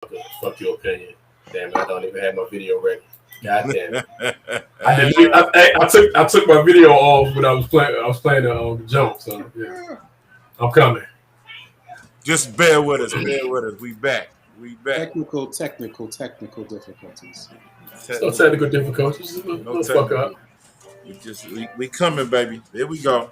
Fuck your opinion. Damn it, I don't even have my video ready. God damn it. I took my video off when I was playing the jump, so yeah. I'm coming. Just bear with us. We back. Technical difficulties. No technical difficulties. No fuck up. We coming, baby. There we go.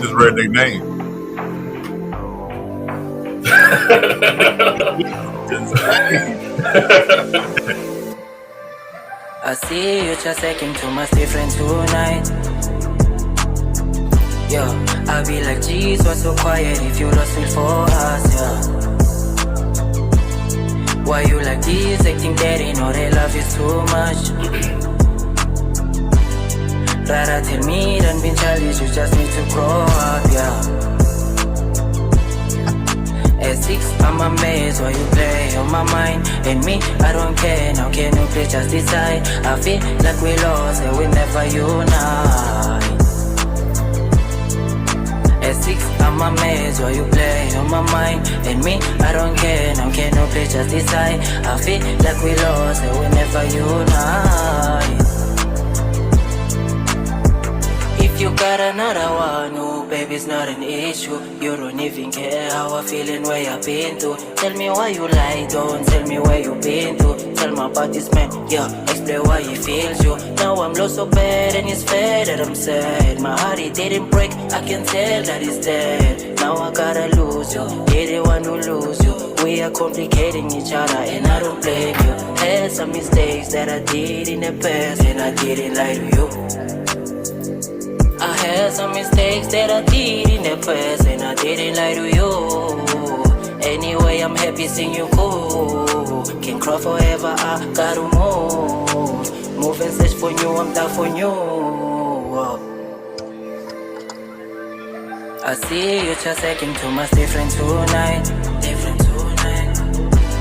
Just read their name. I see you just taking too much different tonight. Yo, I be like, geez, what's so quiet if you lost me for us, yeah. Why you like this, acting daddy, know they love you too much. Rather tell me than being childish, you just need to grow up, yeah. At 6, I'm amazed why you play on my mind. And me, I don't care, now can you please just decide? I feel like we lost and we never unite. At 6, I'm amazed why you play on my mind. And me, I don't care, now can you please just decide? I feel like we lost and we never unite. If you got another one, oh baby, it's not an issue. You don't even care how I feel and where I've been to. Tell me why you lie, don't tell me where you been to. Tell me about this man, yeah, explain why he feels you. Now I'm lost so bad and it's fair that I'm sad. My heart, it didn't break, I can tell that it's dead. Now I gotta lose you, he the one who lose you. We are complicating each other and I don't blame you. Had some mistakes that I did in the past and I didn't lie to you. I had some mistakes that I did in the past and I didn't lie to you. Anyway, I'm happy seeing you cool. Can't cry forever, I gotta move. Move and search for you, I'm down for you. I see you just acting too much different tonight.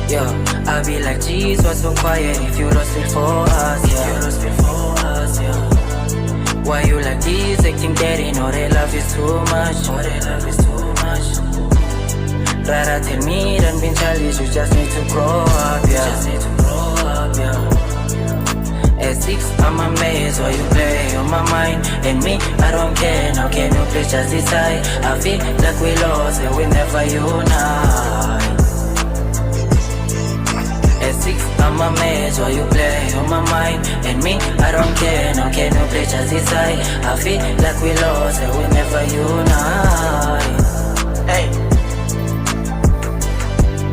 Yeah, I be like, geez, what's so quiet if you lost it for us, yeah. Why you like this, acting daddy, know they love you too much. Rather tell me than being childish, you just need to grow up, yeah. At 6, I'm amazed why you play on my mind. And me, I don't care, now can you please just decide? I feel like we lost and we never unite. At 6, I'm amazed why you play on my mind. And me, I don't care, now can you please just decide? I feel like we lost and we never unite. Hey,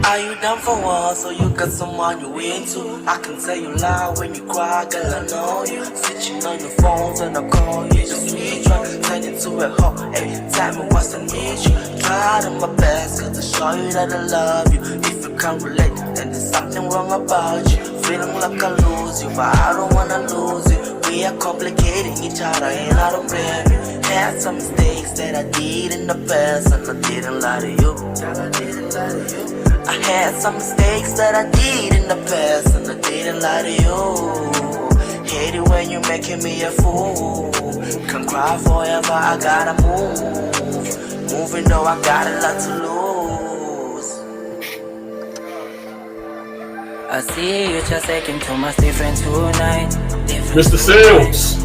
are you down for war so you got someone you into? I can tell you loud when you cry, girl, I know you. Switching on your phones when I call you, just switch one, turn into a hoe. Every time I was an issue, tried my best, cause to show you that I love you. If you can't relate, then there's something wrong about you. Feeling like I lose you, but I don't wanna lose you. We are complicating each other and I don't blame you. Had some mistakes that I did in the past and I didn't lie to you. I had some mistakes that I did in the past and I didn't lie to you. Hate it when you're making me a fool. Can't cry forever, I gotta move. Moving though I got a lot to lose. I see you just acting too much different tonight. Mr. Sales.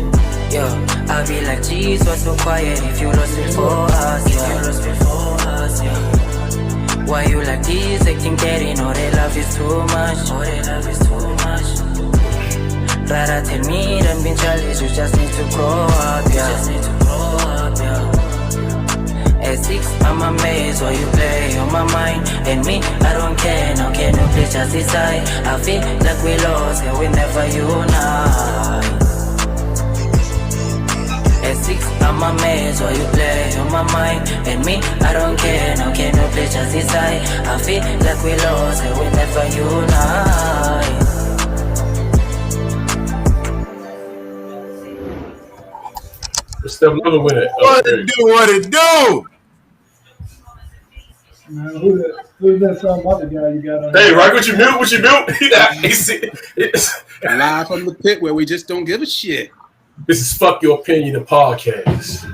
Yo, I be like, geez, what's so quiet if you lost it for us, yeah. Why you like this, acting daddy, know they love you too much. Rather tell me than being childish, you just need to grow up, yeah. At 6, I'm amazed why you play on my mind. And me, I don't care, now can you please just decide? I feel like we lost and we never unite. At 6, I'm amazed why you play on my mind. And me, I don't care, now can you please just decide? I feel like we lost and we never unite. Step Lover went at. What it do? What it do? Man, who's that some other guy you got on? Hey, right? What you mute? Live from the pit where we just don't give a shit. This is Fuck Your Opinion, the podcast.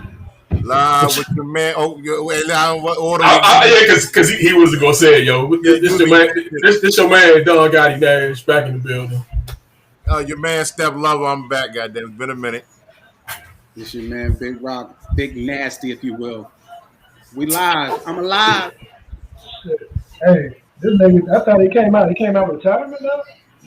Live with your man. Oh, what order? Yeah, because he wasn't gonna say it, yo. This your man, Don Gotti Nash, back in the building. Your man, Step Lover. I'm back. Goddamn, it's been a minute. This your man, Big Rock, Big Nasty, if you will. We live. I'm alive. Shit. Hey, this nigga, I thought he came out. He came out of retirement now?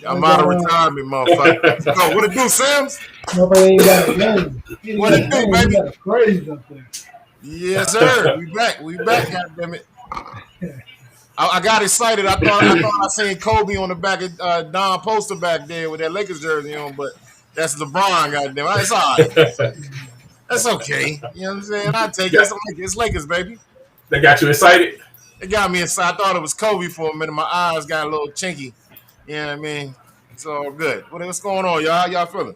I'm out of retirement, motherfucker. Yo, what it do, Sims? Nobody ain't got a name. What it do, baby? He got a phrase up there. Yes, sir. We back. Goddamn it. I got excited. I thought I seen Kobe on the back of Don poster back there with that Lakers jersey on, but that's LeBron. Goddamn, it's all right. That's okay. You know what I'm saying? I take it. It's Lakers, baby. They got you excited? It got me excited. I thought it was Kobe for a minute. My eyes got a little chinky. You know what I mean? It's all good. What's going on, y'all? How y'all feeling?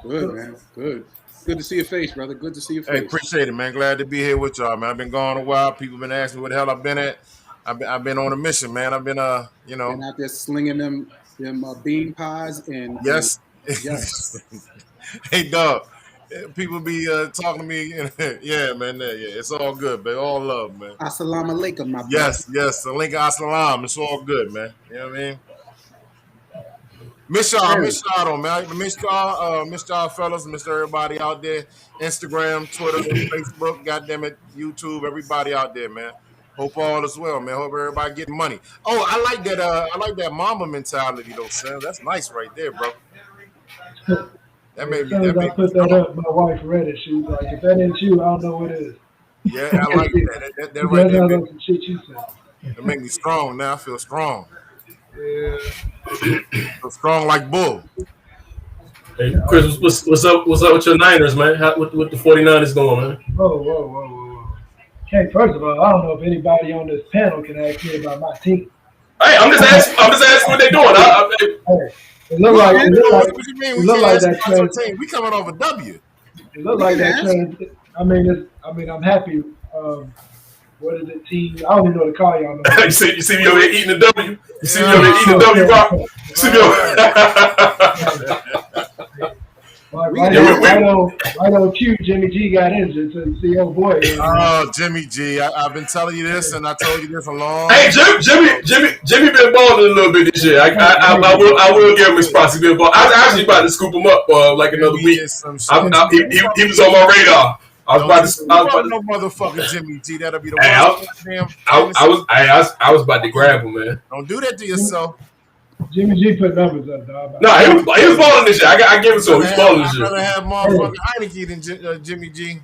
Good, man. Good. Good to see your face, brother. Good to see your face. Hey, appreciate it, man. Glad to be here with y'all, man. I've been gone a while. People been asking me where the hell I've been at. I've been on a mission, man. I've been, you know. And out there slinging them bean pies and. Yes. Yes. Hey, dog. People be talking to me. Yeah, man. Yeah, it's all good, man. All love, man. Assalamu alaikum, my brother. Yes. Alaikum assalam. It's all good, man. You know what I mean? Miss y'all though, man. Miss y'all fellas, miss everybody out there. Instagram, Twitter, Facebook, goddamn it, YouTube, everybody out there, man. Hope all is well, man. Hope everybody getting money. Oh, I like that mama mentality though, Sam. That's nice right there, bro. That made me. I put that up. My wife read it. She was like, "If that ain't you, I don't know what is." Yeah, I like that. That right there. Some shit you said. It make me strong now. I feel strong. Yeah. Feel strong like bull. Hey, Chris, what's up with your Niners, man? What the 49ers going, man? Whoa. Okay, first of all, I don't know if anybody on this panel can ask me about my team. Hey, I'm just asking what they're doing. It look like what you mean? We can't ask our team. We coming off a W. It looked like that change. I mean, I'm happy. What is it, team? I don't even know what to call y'all. You see me over there eating a W? You see me over there eating a W, Rock? You see me over Right on cue, Jimmy G got injured. So you see, oh boy. Oh, Jimmy G. I've been telling you this, and I told you this a long. Hey, Jimmy been balling a little bit this year. I will give him his props. He been balling. I was actually about to scoop him up like another week. He was on my radar. I was about to no motherfucking Jimmy G. That'll be the worst. I was about to grab him, man. Don't do that to yourself. Jimmy G put numbers up, dog. No, he was balling this year. I give it to him. He's balling this year. I'd rather have motherfucking Heineke than Jimmy G.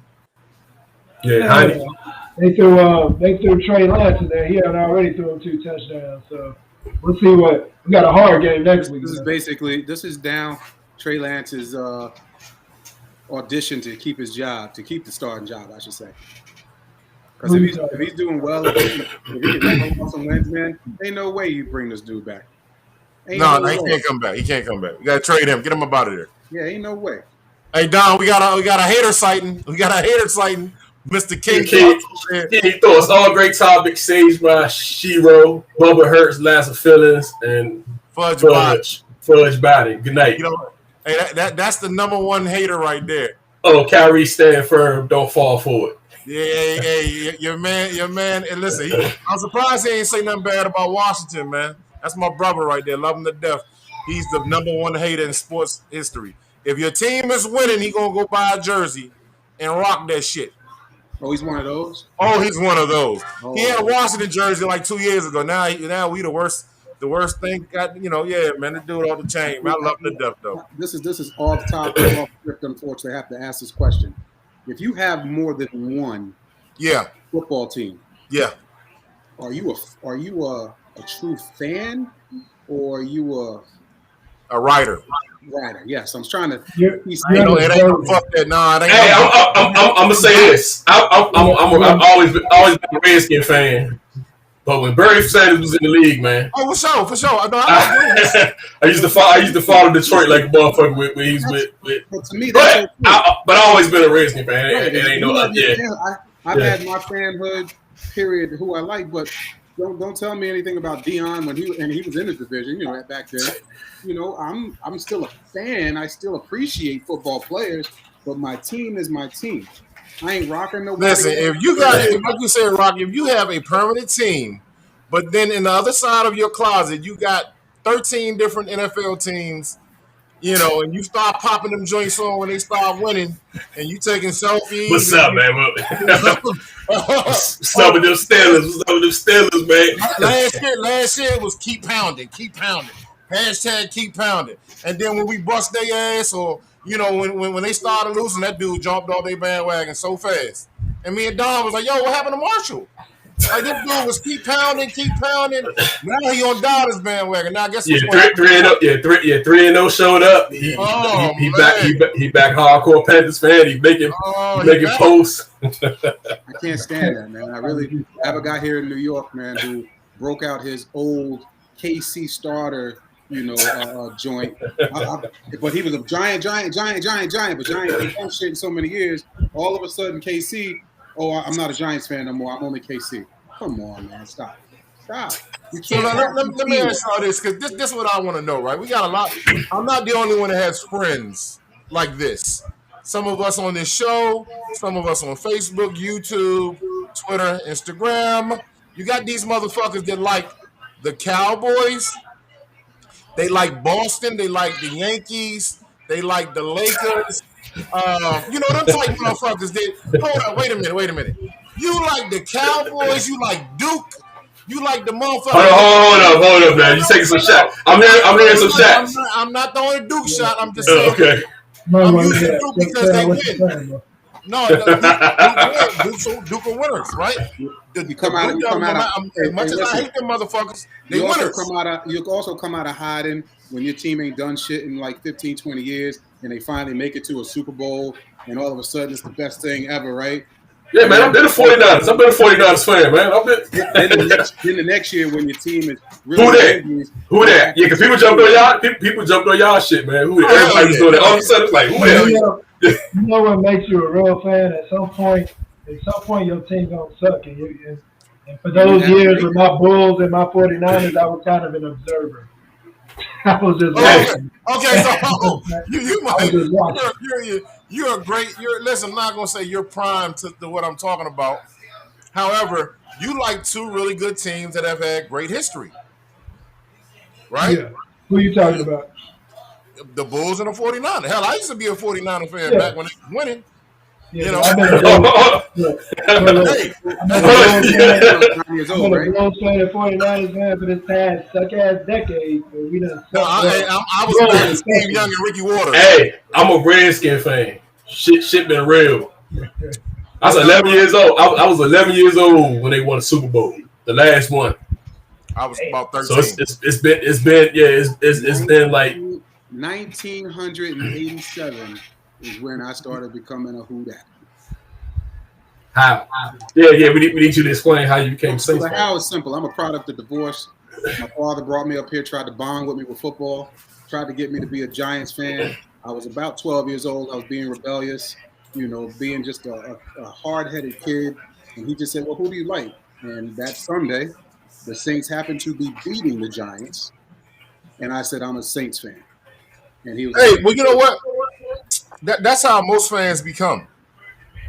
Yeah, Heineke. They threw Trey Lance in there. He had already thrown 2 touchdowns. So we'll see what we got a hard game next week. This is down Trey Lance's audition to keep his job, to keep the starting job, I should say. Because if he's doing well, if he can make some wins, man, ain't no way you bring this dude back. He can't come back. He can't come back. You gotta trade him. Get him up out of there. Yeah, ain't no way. Hey Don, we got a hater sighting. Mr. King. He thought all great topics. Sage by Shiro, Bubba Hurts, Last of Feelings, and Fudge Body. Good night. You know, hey, that's the number one hater right there. Oh, Kyrie, stand firm. Don't fall for it. Yeah, your man. And listen, I'm surprised he ain't say nothing bad about Washington, man. That's my brother right there. Love him to death. He's the number one hater in sports history. If your team is winning, he gonna go buy a jersey and rock that shit. Oh, he's one of those? Oh, he's one of those. Oh. He had a Washington jersey like 2 years ago. Now we the worst thing. Yeah, man, the dude off the chain. Man, I love him to death though. This is off topic, off script. Unfortunately, I have to ask this question. If you have more than one football team, are you a true fan, or are you a writer? Writer, yes. I'm trying to. It ain't fuck that. Nah, hey, I'm gonna say this. I've always been a Redskin fan. But when Barry Sanders was in the league, man. Oh, for sure. No, I used to follow Detroit like a motherfucker when he was with. But to me, that's okay. But I always been a Redskin fan. Right. It ain't no I've had my fanhood period who I like, but don't tell me anything about Dion when he was in the division. Back then. I'm still a fan. I still appreciate football players, but my team is my team. I ain't rocking nobody. Listen, if you got, like you said, Rocky, if you have a permanent team, but then in the other side of your closet, you got 13 different NFL teams, and you start popping them joints on when they start winning, and you taking selfies. What's up, man? What's up with them Steelers, man? Last year was keep pounding. Hashtag keep pounding. And then when we bust their ass or, when they started losing, that dude jumped off their bandwagon so fast. And me and Don was like, yo, what happened to Marshall? Like, this dude was keep pounding. Now he on Donna's bandwagon. Now I guess what's 3-0 showed up. He back hardcore Panthers fan. He making posts. I can't stand that, man. I have a guy here in New York, man, who broke out his old KC starter, joint. But he was a giant. But Giant ain't done shit in so many years. All of a sudden, KC. Oh, I'm not a Giants fan no more. I'm only KC. Come on, man. Stop. You can't. Let me ask y'all this, because this is what I want to know, right? We got a lot. I'm not the only one that has friends like this. Some of us on this show, some of us on Facebook, YouTube, Twitter, Instagram. You got these motherfuckers that like the Cowboys. They like Boston. They like the Yankees. They like the Lakers. Them type motherfuckers that. Hold on, wait a minute. You like the Cowboys? You like Duke? You like the motherfuckers? Hold up, man. You taking some shots? I'm hearing some shots. I'm not throwing a Duke shot. I'm just saying. Okay. I'm using Duke because they win. No, Duke are winners, right? Much as I hate them motherfuckers, they winners. You also come out of hiding when your team ain't done shit in like 15, 20 years, and they finally make it to a Super Bowl, and all of a sudden it's the best thing ever, right? Yeah, man, I've been a 49ers. I've been a 49ers fan, man. Then the next year when your team is really Who that? Yeah, because people jumped on y'all shit, man. Everybody was doing that. All of a sudden, it's like, who that? You know what makes you a real fan? At some point, your team gonna suck, and for those years with my Bulls and my 49ers, I was kind of an observer. I was just watching. Okay, so you're a great. Listen, I'm not gonna say you're prime to what I'm talking about. However, you like two really good teams that have had great history, right? Yeah. Who are you talking about? The Bulls and the 49ers. Hell, I used to be a 49er fan back when they were winning. Yeah, I've been a Bulls fan and 49ers fan for this past suck-ass decade. I was a Steve Young and Ricky Waters. Hey, I'm a Redskin fan. Shit been real. I was 11 years old. I was 11 years old when they won the Super Bowl, the last one. I was about 13. So it's been like 1987 is when I started becoming a who dat. How? Yeah. We need you to explain how you became Saints fan. How is simple. I'm a product of divorce. My father brought me up here, tried to bond with me with football, tried to get me to be a Giants fan. I was about 12 years old. I was being rebellious, being just a hard-headed kid. And he just said, well, who do you like? And that Sunday, the Saints happened to be beating the Giants. And I said, I'm a Saints fan. And he was hey, well, you know what? That's how most fans become.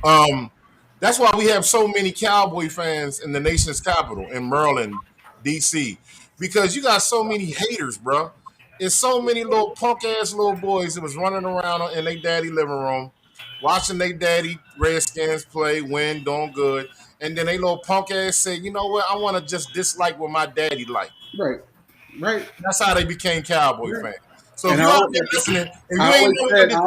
That's why we have so many Cowboy fans in the nation's capital, in Maryland, D.C., because you got so many haters, bro. There's so many little punk-ass little boys that was running around in their daddy living room, watching their daddy Redskins play, win, doing good, and then they little punk-ass say, you know what, I want to just dislike what my daddy like. Right. That's how they became Cowboy fans. So and if you out there listening, I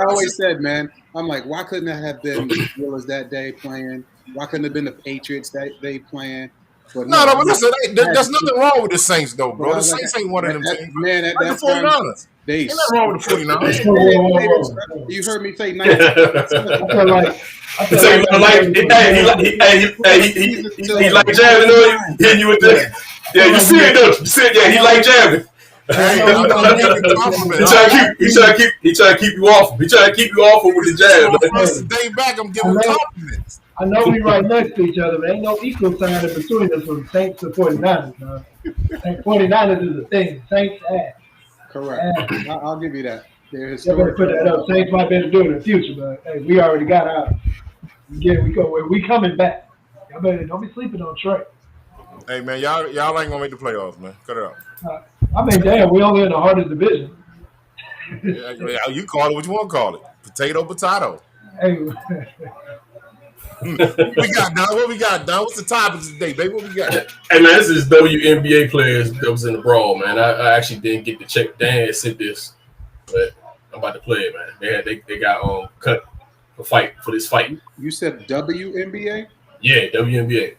always said, man, I'm like, why couldn't it have been the Steelers that day playing? Why couldn't it have been the Patriots that day playing? But no, but listen, there's nothing wrong with the Saints, though, bro. The Saints ain't one of them teams. Man, at that the 49ers. Ain't nothing wrong with the 49ers. You heard me say 19. He like jabbing on you, hitting you with the. Yeah, you see it, don't you? You see it, yeah, he like jabbing. He trying to keep you off. He trying to keep you off with the jab. First day back, I'm giving compliments. I know we right next to each other, but ain't no equal sign in between us from Saints to 49ers. 49ers is a thing. Saints ass. Correct. I'll give you that. You better put that up. Saints might be able to do it in the future, but hey, we already got out. Again, we coming back. Y'all better don't be sleeping on Trey. Hey man, y'all ain't gonna make the playoffs, man. Cut it out. I mean, damn, we only in the hardest division. Yeah, you call it what you want to call it. Potato. Hey. We got Don. What we got, Don? What's the topic today, baby? What we got? Hey man, this is WNBA players that was in the brawl, man. I actually didn't get to check. Dan sent this, but I'm about to play it, man. They got cut for this fight. You said WNBA? Yeah, WNBA.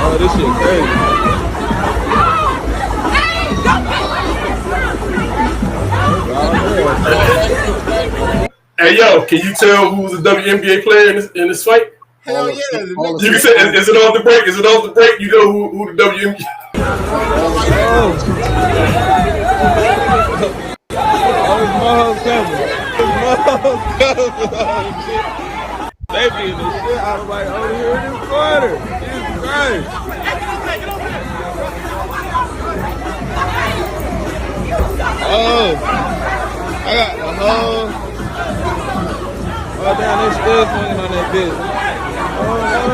Oh, this shit crazy. Hey yo, can you tell who's a WNBA player in this fight? Hell yeah! You can say, is it off the break? Is it off the break? You know who the WNBA? They beating the shit out of like over here in this corner. Jesus Christ. Oh, I got the whole. Oh, damn, they still swinging on that bitch. Oh, no.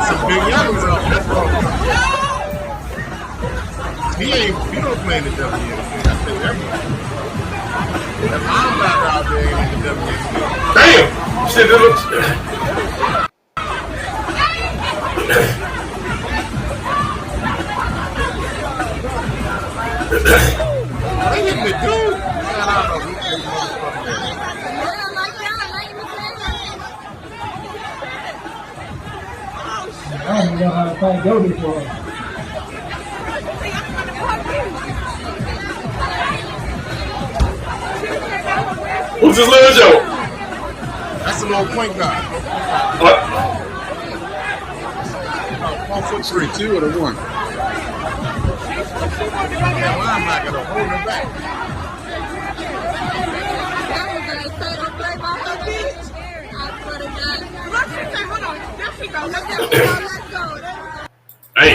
Some big youngins out there. He don't play in the WNBA. I tell you everything. That linebacker out there ain't in the WNBA. Damn! Shit, that looks. They hitting the dude. I don't know how to find go before. Who's this little Joe? That's a little point guard. What? 1'3", 2 or the 1? That linebacker to hold it back. Hey.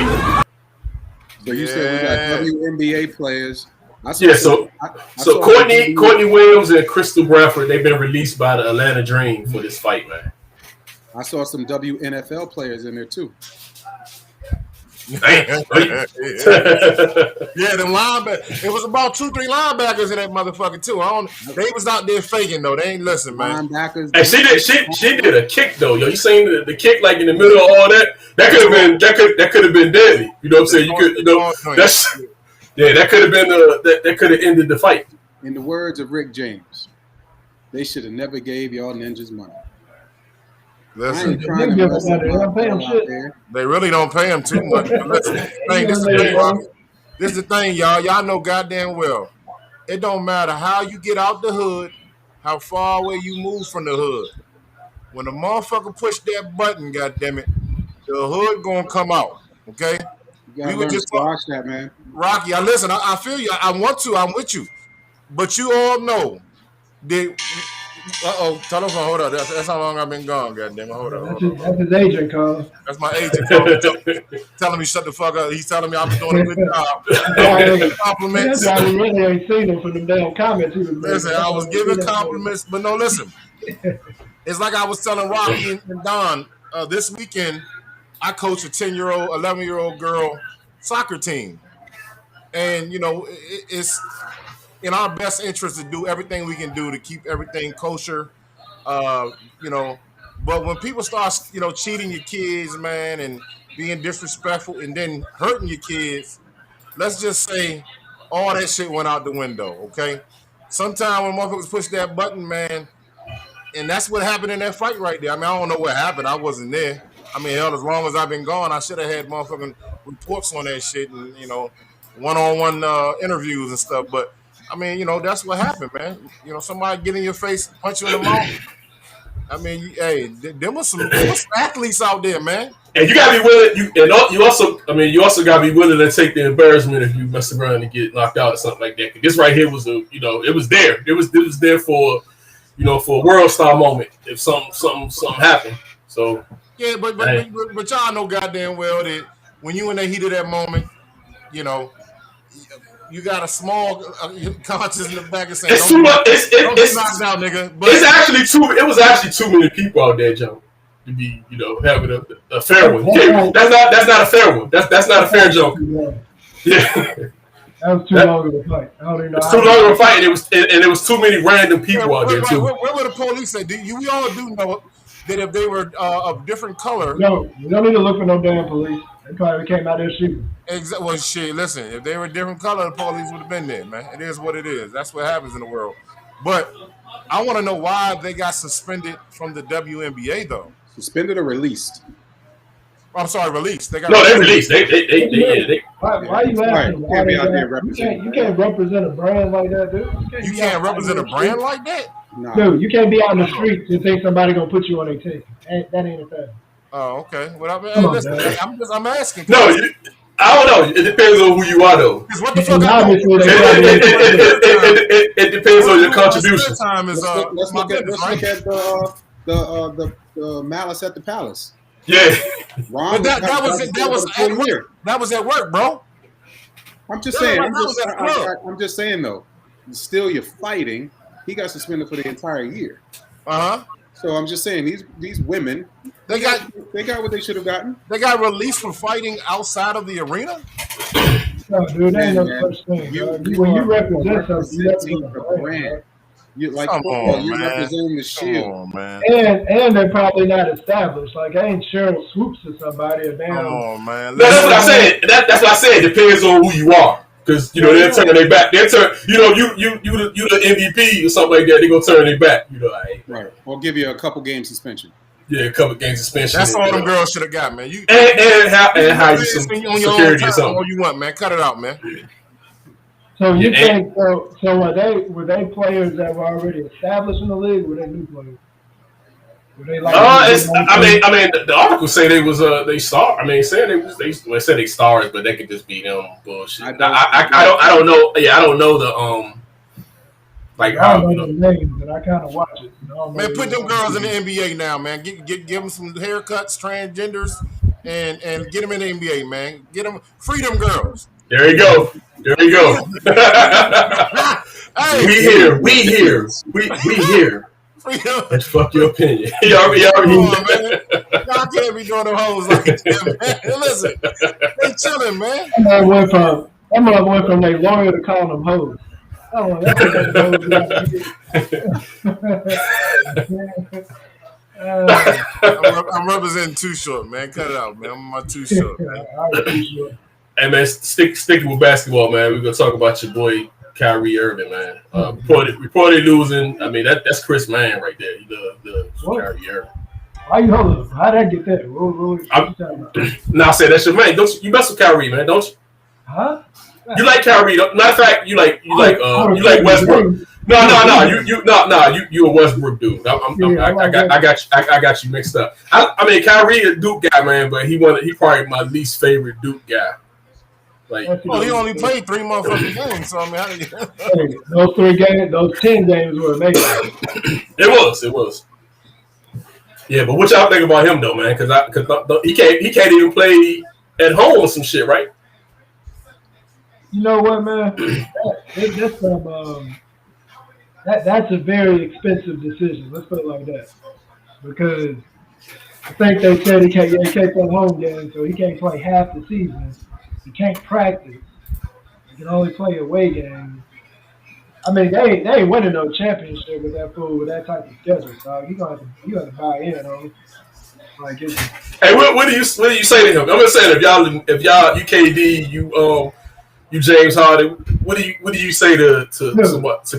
So you said we got WNBA players. So Courtney Williams and Crystal Bradford, they've been released by the Atlanta Dream for this fight, man. I saw some WNFL players in there too. Yeah, them linebackers. It was about 2-3 linebackers in that motherfucker too. They was out there faking though. They ain't listen, man. Linebackers. Hey, she did a kick though, yo. You seen the kick like in the middle of all that? That could have been deadly. You know what I'm saying? That could have been that could have ended the fight. In the words of Rick James, they should have never gave y'all ninjas money. Listen, they really don't pay him too much. Listen, this is the thing, y'all. Y'all know goddamn well. It don't matter how you get out the hood, how far away you move from the hood. When the motherfucker push that button, goddammit, the hood gonna come out. Okay? We were just watch that, man. Rocky, listen. I feel you. I want to. I'm with you. But you all know that. Telephone, hold up. That's how long I've been gone, goddamn it. Hold up. That's his agent, Carl. That's my agent telling me shut the fuck up. He's telling me I'm doing a good job. Compliments. That's why we really ain't seen him for them damn comments he was making. Listen, I was giving compliments, but no, listen. It's like I was telling Rocky and Don this weekend. I coach a 10-year-old, 11-year-old girl soccer team, and it's in our best interest to do everything we can do to keep everything kosher, But when people start, cheating your kids, man, and being disrespectful and then hurting your kids, let's just say all that shit went out the window, okay? Sometimes when motherfuckers push that button, man, and that's what happened in that fight right there. I mean, I don't know what happened. I wasn't there. I mean, hell, as long as I've been gone, I should have had motherfucking reports on that shit and, you know, one-on-one interviews and stuff. But, I mean, you know, that's what happened, man. You know, somebody get in your face, punch you in the mouth. I mean, hey, there was some athletes out there, man. And you gotta be willing. You also gotta be willing to take the embarrassment if you mess around and get knocked out or something like that. This right here was it was there. It was there for, you know, for a world star moment if something happened. So yeah, but y'all know goddamn well that when you in the heat of that moment, you know, you got a small conscience in the back and saying, it's too much. It's knocked out, nigga. But it was actually too many people out there, Joe, to be, you know, having a fair one. Yeah, that's not a fair one. That's not a fair joke. Yeah. That was too long of a fight. I don't even know. It's too long of a fight, and it was too many random people out there too. Where were the police at? We all do know that if they were of different color. No, you don't need to look for no damn police. They probably came out there shooting. Well, shit, listen, if they were different color, the police would have been there, man. It is what it is. That's what happens in the world. But I want to know why they got suspended from the WNBA, though. Suspended or released? I'm sorry, released. They released. They Why are you asking? You can't represent a brand like that, dude. You can't represent a brand like that? No. Dude, you can't be out in the streets and think somebody gonna put you on their team. That ain't a thing. Oh, okay. Well, I'm asking. No, I don't know. It depends on who you are, though. What the fuck? It depends on your contribution. Let's look at the Malice at the Palace. Yeah, but that was at work, bro. I'm just saying. I'm just saying though. Still, you're fighting. He got suspended for the entire year. So I'm just saying these women. They got what they should have gotten. They got released from fighting outside of the arena. No, dude, that ain't no such thing. When you represent something, you represent a brand. You like football, you representing the shield. Man. And they're probably not established. Like I ain't Cheryl Swoops or somebody. Or damn. Oh man, that's what I said. That's what I said. It depends on who you are. Because, you know, they'll turn their back. They'll turn, you know, you the MVP or something like that. They're going to turn their back. You know, right. Or give you a couple game suspension. Yeah, a couple game suspension. That's all them girls should have got, man. And how you some security or something. All you want, man. Cut it out, man. So you think so? Were they players that were already established in the league? Or were they new players? Were they like? I mean, the article say they was they star. I mean, saying they said they stars, but they could just be them bullshit. I don't know. Yeah, I don't know the like I don't know the names, but I kind of watch it. Man, put them girls in the NBA now, man. Give them some haircuts, transgenders, and get them in the NBA, man. Get them, free them girls. There you go. Hey, we here. Let's fuck your opinion. Y'all man. Y'all can't be doing them hoes like that, man. Listen, they chilling, man. I'm went from their lawyer to calling them hoes. Oh, that's I'm representing Too Short, man. Cut it out, man. I'm my Too Short, man. Hey, man, sticking with basketball, man. We're gonna talk about your boy Kyrie Irving, man. Reported losing. I mean, that's Chris Mann right there. The Kyrie Irving. Why you holding? How'd that get that? I said that's your man. Don't you mess with Kyrie, man? Don't you? Huh? You like Kyrie? Matter of fact, you like Westbrook. No. You a Westbrook dude. I got you mixed up. I mean, Kyrie a Duke guy, man, but he probably my least favorite Duke guy. Like, he only played 3 motherfucking games, so I mean, how do you? Those 3 games, those 10 games were amazing. It was. Yeah, but what y'all think about him though, man? Because he can't even play at home or some shit, right? You know what, man? That's a very expensive decision. Let's put it like that. Because I think they said he can't play home games, so he can't play half the season. He can't practice. He can only play away games. I mean, they ain't winning no championship with that fool with that type of schedule. So you gonna have to buy in on. Like it's. Hey, what do you say to him? I'm gonna say if y'all UKD you James Harden. What do you say to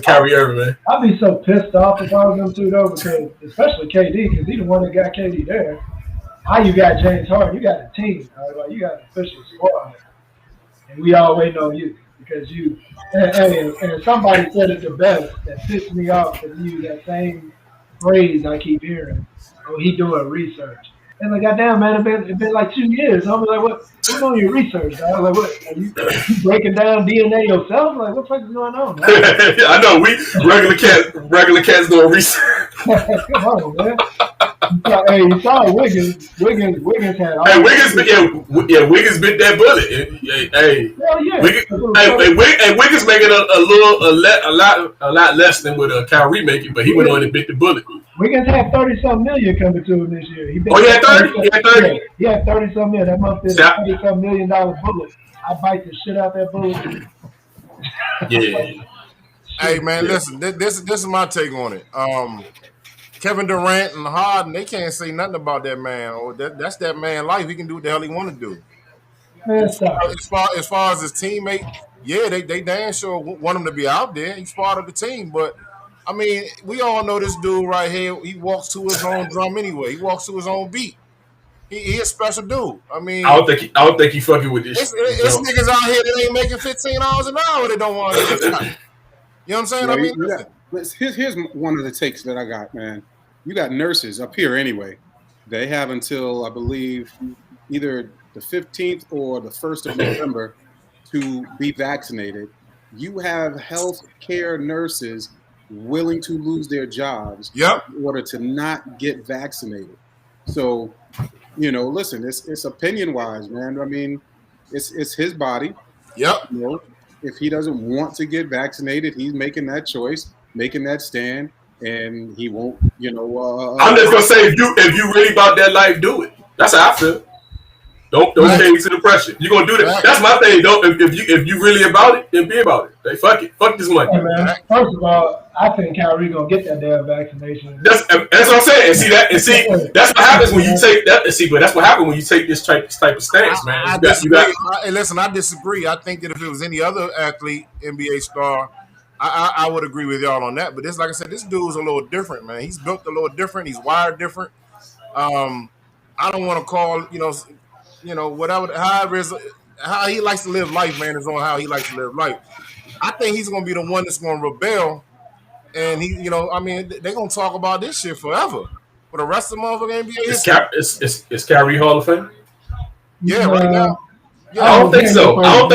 Kyrie Irving, man? I'd be so pissed off if I was them two though, because especially KD, because he's the one that got KD there. How you got James Harden? You got a team, right? Like you got an official squad, and we all waiting on you because you. And somebody said it the best that pissed me off because he used that same phrase I keep hearing. Oh, he doing research. And like, goddamn, man, it's been like 2 years. I was like, what's on your research? I was like, what? Are you breaking down DNA yourself? Like, what the fuck is going on? I know we regular cats doing research. Come on, man. Hey, you saw Wiggins. Wiggins had. Hey, Wiggins bit that bullet. Hey, Wiggins making a lot less than what Kyrie making, but he went on and bit the bullet. Wiggins had 30-something million coming to him this year. He had 30. He had 30. He had 30-something million. That must be a $30-something million bullet. I bite the shit out that bullet. Yeah. Hey man, listen. This is my take on it. Kevin Durant and Harden, they can't say nothing about that man. Or that's that man's life. He can do what the hell he want to do. Man, stop. As far as his teammate, yeah, they damn sure want him to be out there. He's part of the team, but I mean, we all know this dude right here. He walks to his own drum anyway. He walks to his own beat. He a special dude. I mean, I don't think he fucking with this. It's niggas out here that ain't making $15 an hour. They don't want to. You know what I'm saying? Here's one of the takes that I got, man. You got nurses up here anyway. They have until, I believe, either the 15th or the 1st of November to be vaccinated. You have health care nurses willing to lose their jobs in order to not get vaccinated. So, listen, it's opinion-wise, man. I mean, it's his body. Yep. If he doesn't want to get vaccinated, he's making that choice, making that stand, and he won't, I'm just gonna say, if you really about that life, do it. That's how I feel. Don't take to the pressure. You're gonna do that. That's my thing. If you really about it, then be about it. Like, fuck it. Fuck this money. Hey, man. First of all, I think Kyrie gonna get that damn vaccination. That's what I'm saying. That's what happens when you take that. But that's what happens when you take this type of stance, man. Listen, I disagree. I think that if it was any other athlete, NBA star, I would agree with y'all on that. But like I said, this dude's a little different, man. He's built a little different. He's wired different. I don't want to call, whatever, how he likes to live life, man, is on how he likes to live life. I think he's going to be the one that's going to rebel. And they're going to talk about this shit forever. For the rest of the motherfucking NBA. Is Kyrie Hall of Fame? Yeah, right now. Yeah, I don't think so. I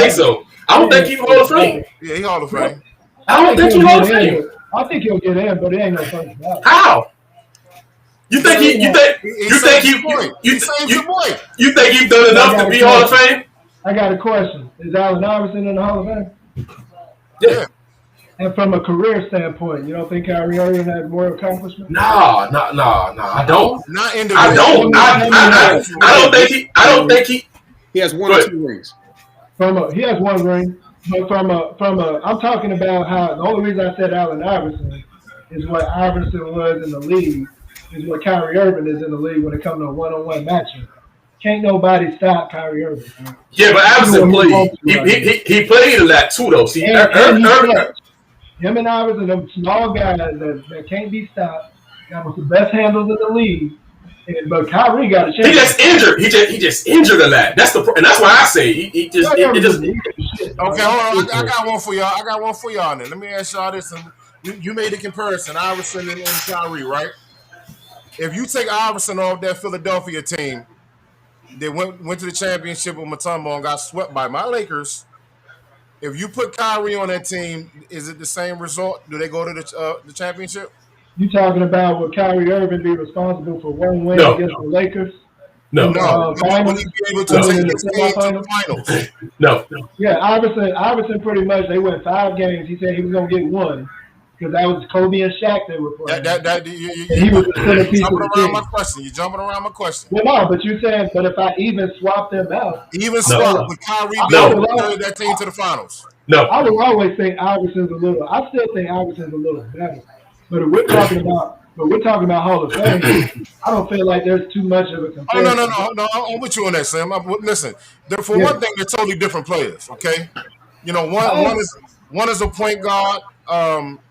don't think he's Hall of Fame. Yeah, he's Hall of Fame. I don't think he's Hall of Fame. I think he'll get in, but it ain't no first ballot. How? You think he's done enough to be Hall of Fame? I got a question. Is Allen Iverson in the Hall of Fame? Yeah. And from a career standpoint, you don't think Kyrie Irving has more accomplishment? No, I don't. Not individually. I don't think he. He has one or two rings. He has one ring, but I'm talking about how the only reason I said Allen Iverson is what Iverson was in the league is what Kyrie Irving is in the league when it comes to a one-on-one matchup. Can't nobody stop Kyrie Irving. Man. Yeah, but Iverson played. He played a lot too, though. See, him and Iverson, them small guys that can't be stopped, got the best handles in the league. But Kyrie got a chance. He just injured. He just injured a lot. And that's why I say he just. Okay, hold on. I got one for y'all. Then let me ask y'all this. You made the comparison, Iverson and Kyrie, right? If you take Iverson off that Philadelphia team, they went to the championship with Mutombo and got swept by my Lakers. If you put Kyrie on that team, is it the same result? Do they go to the championship? You talking about would Kyrie Irving be responsible for one win against the Lakers? No. Will he be able to take this team to the finals? No. Yeah, Iverson pretty much, they went 5 games. He said he was going to get one because that was Kobe and Shaq they were playing. He was the centerpiece of the team. You're jumping around my question. Well, no, but you said, but if I even swap them out. Swap with Kyrie carry that team to the finals? No. I would always think Iverson's I still think Iverson's a little better. But if we're talking about Hall of Fame, I don't feel like there's too much of a comparison. No. I'm with you on that, Sam. Listen, for one thing, they're totally different players, okay? You know, one is a point guard,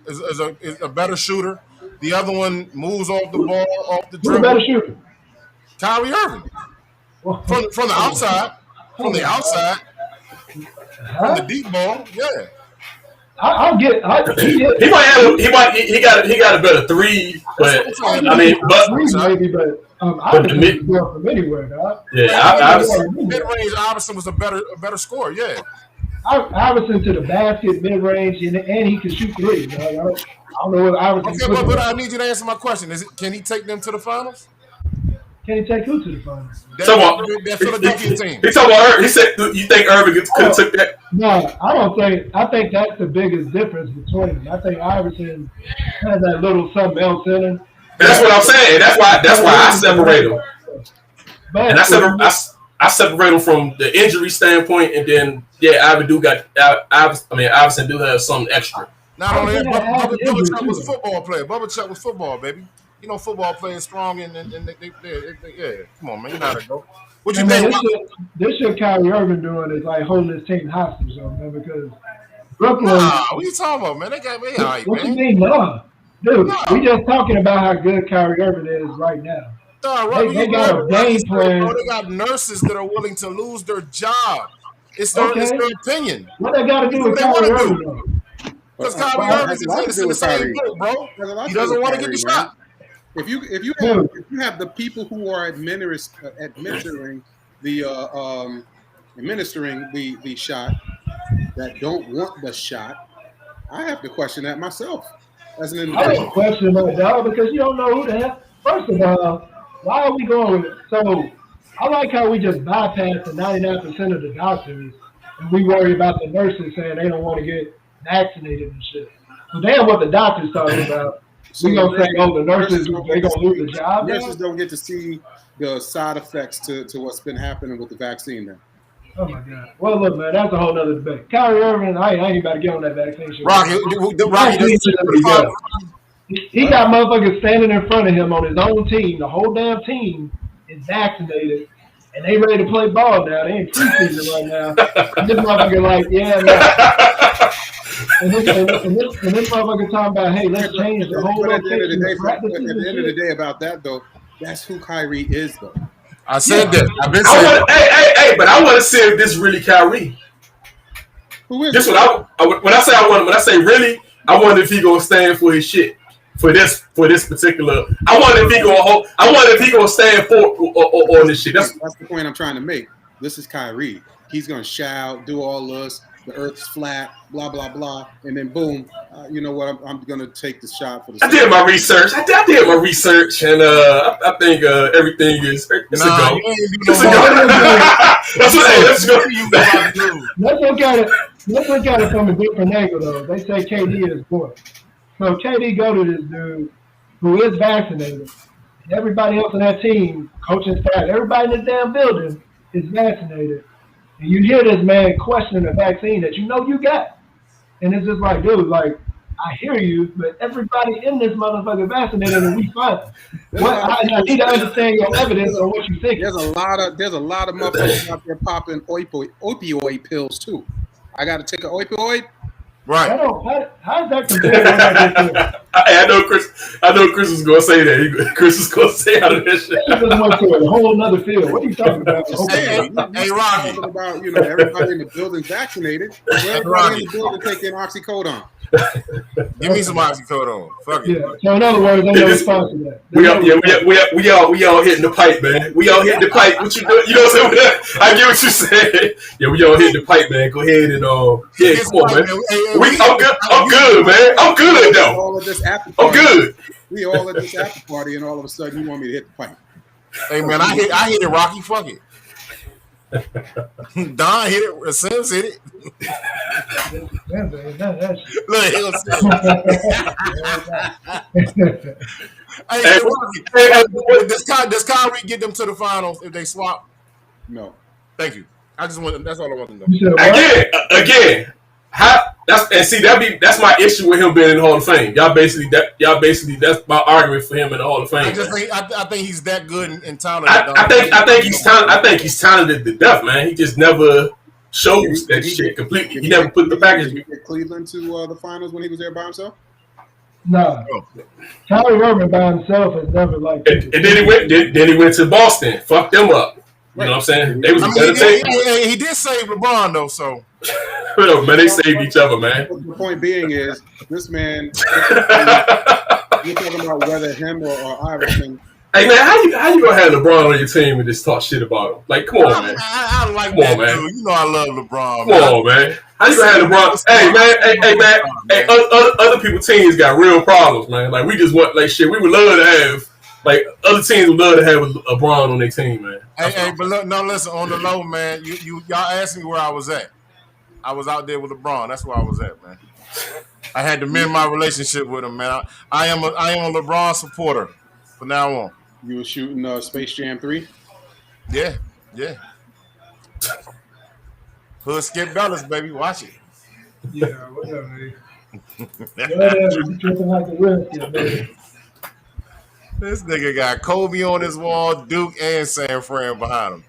is a better shooter. The other one moves off the ball, off the dribble. Who's a better shooter? Kyrie Irving. From the outside. From the outside. From the deep ball, yeah. I'll get. He got a better three, but I mean, maybe, but Iverson was from anywhere, dog. Yeah, mid range. Iverson was a better scorer. Yeah, Iverson to the basket, mid range, and he can shoot threes. Dog. I don't know what Iverson. Okay, but I need you to answer my question. Can he take them to the finals? Can he take who to the finals? That Philadelphia team. He talking about Irving. He said, "You think Irving could have took that?" No, I don't think. I think that's the biggest difference between them. I think Iverson has that little something else in him. That's what I'm saying. That's why I separate them. But and I separate them from the injury standpoint, and then Iverson do have something extra. Not only that, Bubba Chuck was a football player. Bubba Chuck was football, baby. You know, football players strong and they yeah. Come on, man, you know how to go. What you think? This shit Kyrie Irving doing is like holding his team hostage, man, because Brooklyn. What you talking about, man? They got me all right, what man. You mean, no? Dude, we just talking about how good Kyrie Irving is right now. They got a game plan. They got nurses that are willing to lose their job. It's their opinion. What they got to do with Kyrie Irving? Because Kyrie Irving is in the same boat, bro. He doesn't want to get the shot. If you have the people who are administering the shot that don't want the shot, I have to question that myself as an individual. I don't question that, dog, because you don't know who the hell. First of all, why are we going with it? So I like how we just bypass the 99% of the doctors and we worry about the nurses saying they don't want to get vaccinated and shit. So damn what the doctors talking about. So we gonna say, the nurses they gonna lose the job. Nurses don't get to see the side effects to what's been happening with the vaccine now. Oh my God! Well, look, man, that's a whole nother debate. Kyrie Irving, I ain't about to get on that vaccine shit. Rocky, he got motherfuckers standing in front of him on his own team. The whole damn team is vaccinated, and they ready to play ball now. They ain't preseason right now. And this motherfucker like, yeah, man. And this motherfucker talking about, hey, let's change the whole location. At the end of the day, about that though, that's who Kyrie is though. I said that. I've been saying that. But I want to see if this really Kyrie. Who is this? When I say really, I wonder if he gonna stand for his shit for this particular. I wonder if he gonna stand for on this shit. That's the point I'm trying to make. This is Kyrie. He's gonna shout, do all this. The Earth's flat, blah blah blah, and then boom, you know what? I'm gonna take the shot for the. I did my research. I did my research, and I think everything is. It's a go. Let's go. Let's look at it from a different angle, though. They say KD is boy, so KD go to this dude who is vaccinated. Everybody else on that team, coaching staff, everybody in this damn building is vaccinated. And you hear this man questioning the vaccine that you know you got. And it's just like, dude, like, I hear you, but everybody in this motherfucker vaccinated and we fine. I need to understand your evidence on what you think. There's a lot of motherfuckers out there popping opioid pills too. I got to take an opioid? Right. How is that compared? I know Chris is gonna say that. Chris is gonna say out of this shit. He just went to a whole other field. What are you talking about? Hey, Rocky. Talking about everybody in the building vaccinated. Everybody in the building taking oxycodone. Give me some oxycodone. Fuck it. Yeah. So in other words, they no response to that. We all hitting the pipe, man. We all hitting the pipe. What you do? You know what I'm saying? I get what you said. Yeah, we all hitting the pipe, man. Go ahead and come on, man. I'm good, man. I'm good though. All of this after party. I'm good. We all at this after party, and all of a sudden you want me to hit the pipe. Hey man, I hit it, Rocky. Fuck it. Don hit it. Sims hit it. Look, he was does Kyrie get them to the finals if they swap? No. Thank you. That's all I want to know. Again. That's my issue with him being in the Hall of Fame. Y'all basically that's my argument for him in the Hall of Fame. I think he's that good and talented. I think he's talented to death, man. He just never shows that shit completely. He never put the package. Did he get Cleveland to the finals when he was there by himself? No. Tommy Herman by himself has never liked it. And then he went to Boston. Fucked them up. You know what I'm saying? They was a better team. He did save LeBron though, so. Man, they saved each other, man. The point being is, this man. You're talking about whether him or Iverson. Hey man, how you gonna have LeBron on your team and just talk shit about him? Like, come on, man. I like that, man. Dude. You know I love LeBron. Come on, man. How you gonna have LeBron? Hey man. Hey, other people's teams got real problems, man. Like we just want like shit. We would love to have like other teams would love to have LeBron on their team, man. Hey, but look, no, listen. On the low, man. Y'all asked me where I was at. I was out there with LeBron. That's where I was at, man. I had to mend my relationship with him, man. I am a LeBron supporter from now on. You were shooting Space Jam 3? Yeah. Hood Skip Bellas, baby. Watch it. Yeah, whatever, man. Whatever, you tripping like the rest, baby. This nigga got Kobe on his wall, Duke, and San Fran behind him.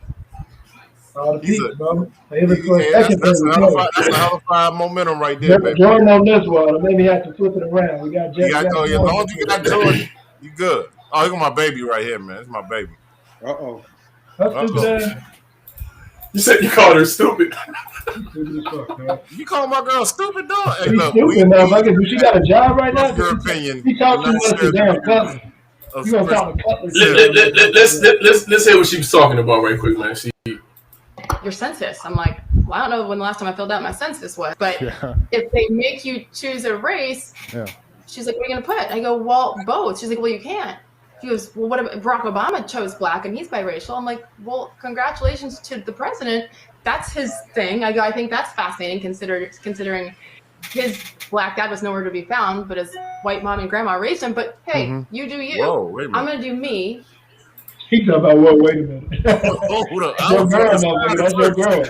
All the peaks, bro. That's a hell of 5 momentum right there, baby. Jordan on this wall. Maybe have to flip it around. We got Jeff. As long as you got Jordan, you good. Oh, look at my baby right here, man. It's my baby. Uh-oh. You said you called her stupid. You call my girl stupid, dog? Hey, look, stupid, she got a job right now? Your opinion. He talked too much to damn Cutler. You gonna talk to Cutler? Let's hear what she was talking about right quick, man. Your census. I'm like, well, I don't know when the last time I filled out my census was, but if they make you choose a race, she's like, what are you gonna put? I go, well, both. She's like, well, you can't. She goes, well, what about Barack Obama chose black and he's biracial? I'm like, well, congratulations to the president. That's his thing. I go, I think that's fascinating considering his black dad was nowhere to be found, but his white mom and grandma raised him. But hey, you do you. Whoa, wait a minute. I'm gonna do me. He talking about, well, wait a minute. Hold up. That's your girl.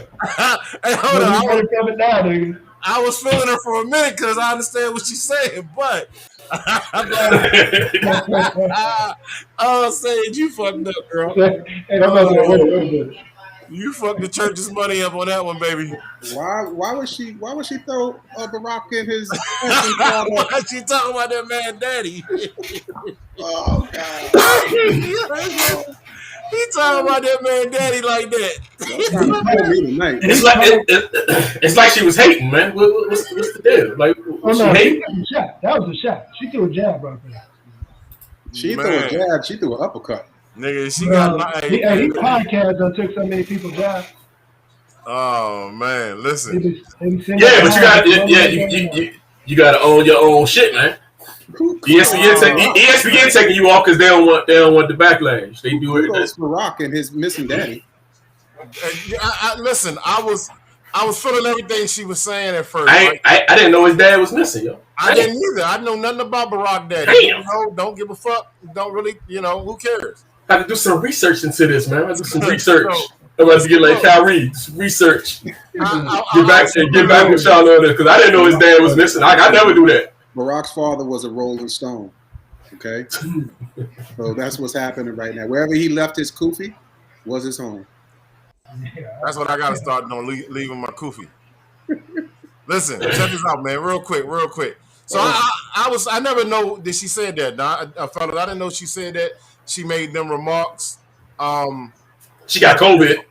Hey, hold on. I was feeling her for a minute because I understand what she's saying, but Sage, you fucked up, girl. You fucked the church's money up on that one, baby. Why would she throw Barack in his? Why she talking about that man, daddy? Oh God. He talking about that man, daddy, like that. It's like she was hating, man. What's the deal? Like, she hating? That was a shot. She threw a jab right there. She threw a jab. She threw an uppercut. Nigga, she got. He podcast done took so many people's jobs. Oh man, listen. But you got to own your own shit, man. ESPN taking you off because they don't want the backlash. They do it. That's Barack and his missing daddy. Listen, I was feeling everything she was saying at first. I didn't know his dad was missing, yo. I didn't either. I know nothing about Barack daddy. Don't give a fuck. Don't really, who cares? I have to do some research into this, man. I have to do some research. I'm about to get like Kyrie, research. Get back with y'all on this because I didn't know his dad was missing. I never do that. Barack's father was a Rolling Stone. Okay, so that's what's happening right now. Wherever he left his kufi was his home. That's what I got to start doing, leaving my kufi. Listen, check this out, man. Real quick. So I never know that she said that. Now, fellas, I didn't know she said that. She made them remarks. She got COVID,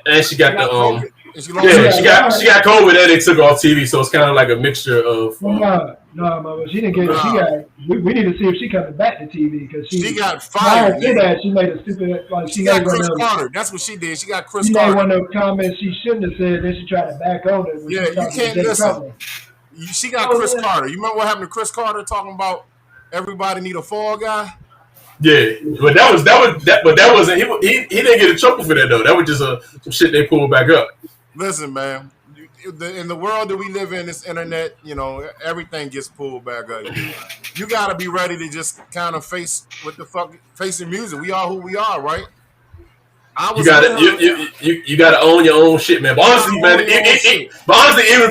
and she got the she got COVID and they took off TV, so it's kind of like a mixture of. No, she didn't get. She got. We need to see if she coming back to TV because she got fired. She made a stupid. Like she got Chris Carter. That's what she did. She got Chris Carter. She made one of those comments she shouldn't have said. Then she tried to back on it. Yeah, you can't listen. She got Chris Carter. You remember what happened to Chris Carter talking about everybody need a fall guy? Yeah, but that wasn't. He didn't get in trouble for that though. That was just some shit they pulled back up. Listen, man. In the world that we live in, this internet, everything gets pulled back up. You got to be ready to just kind of face the music. We are who we are, right? You got to own your own shit, man. But honestly, man, even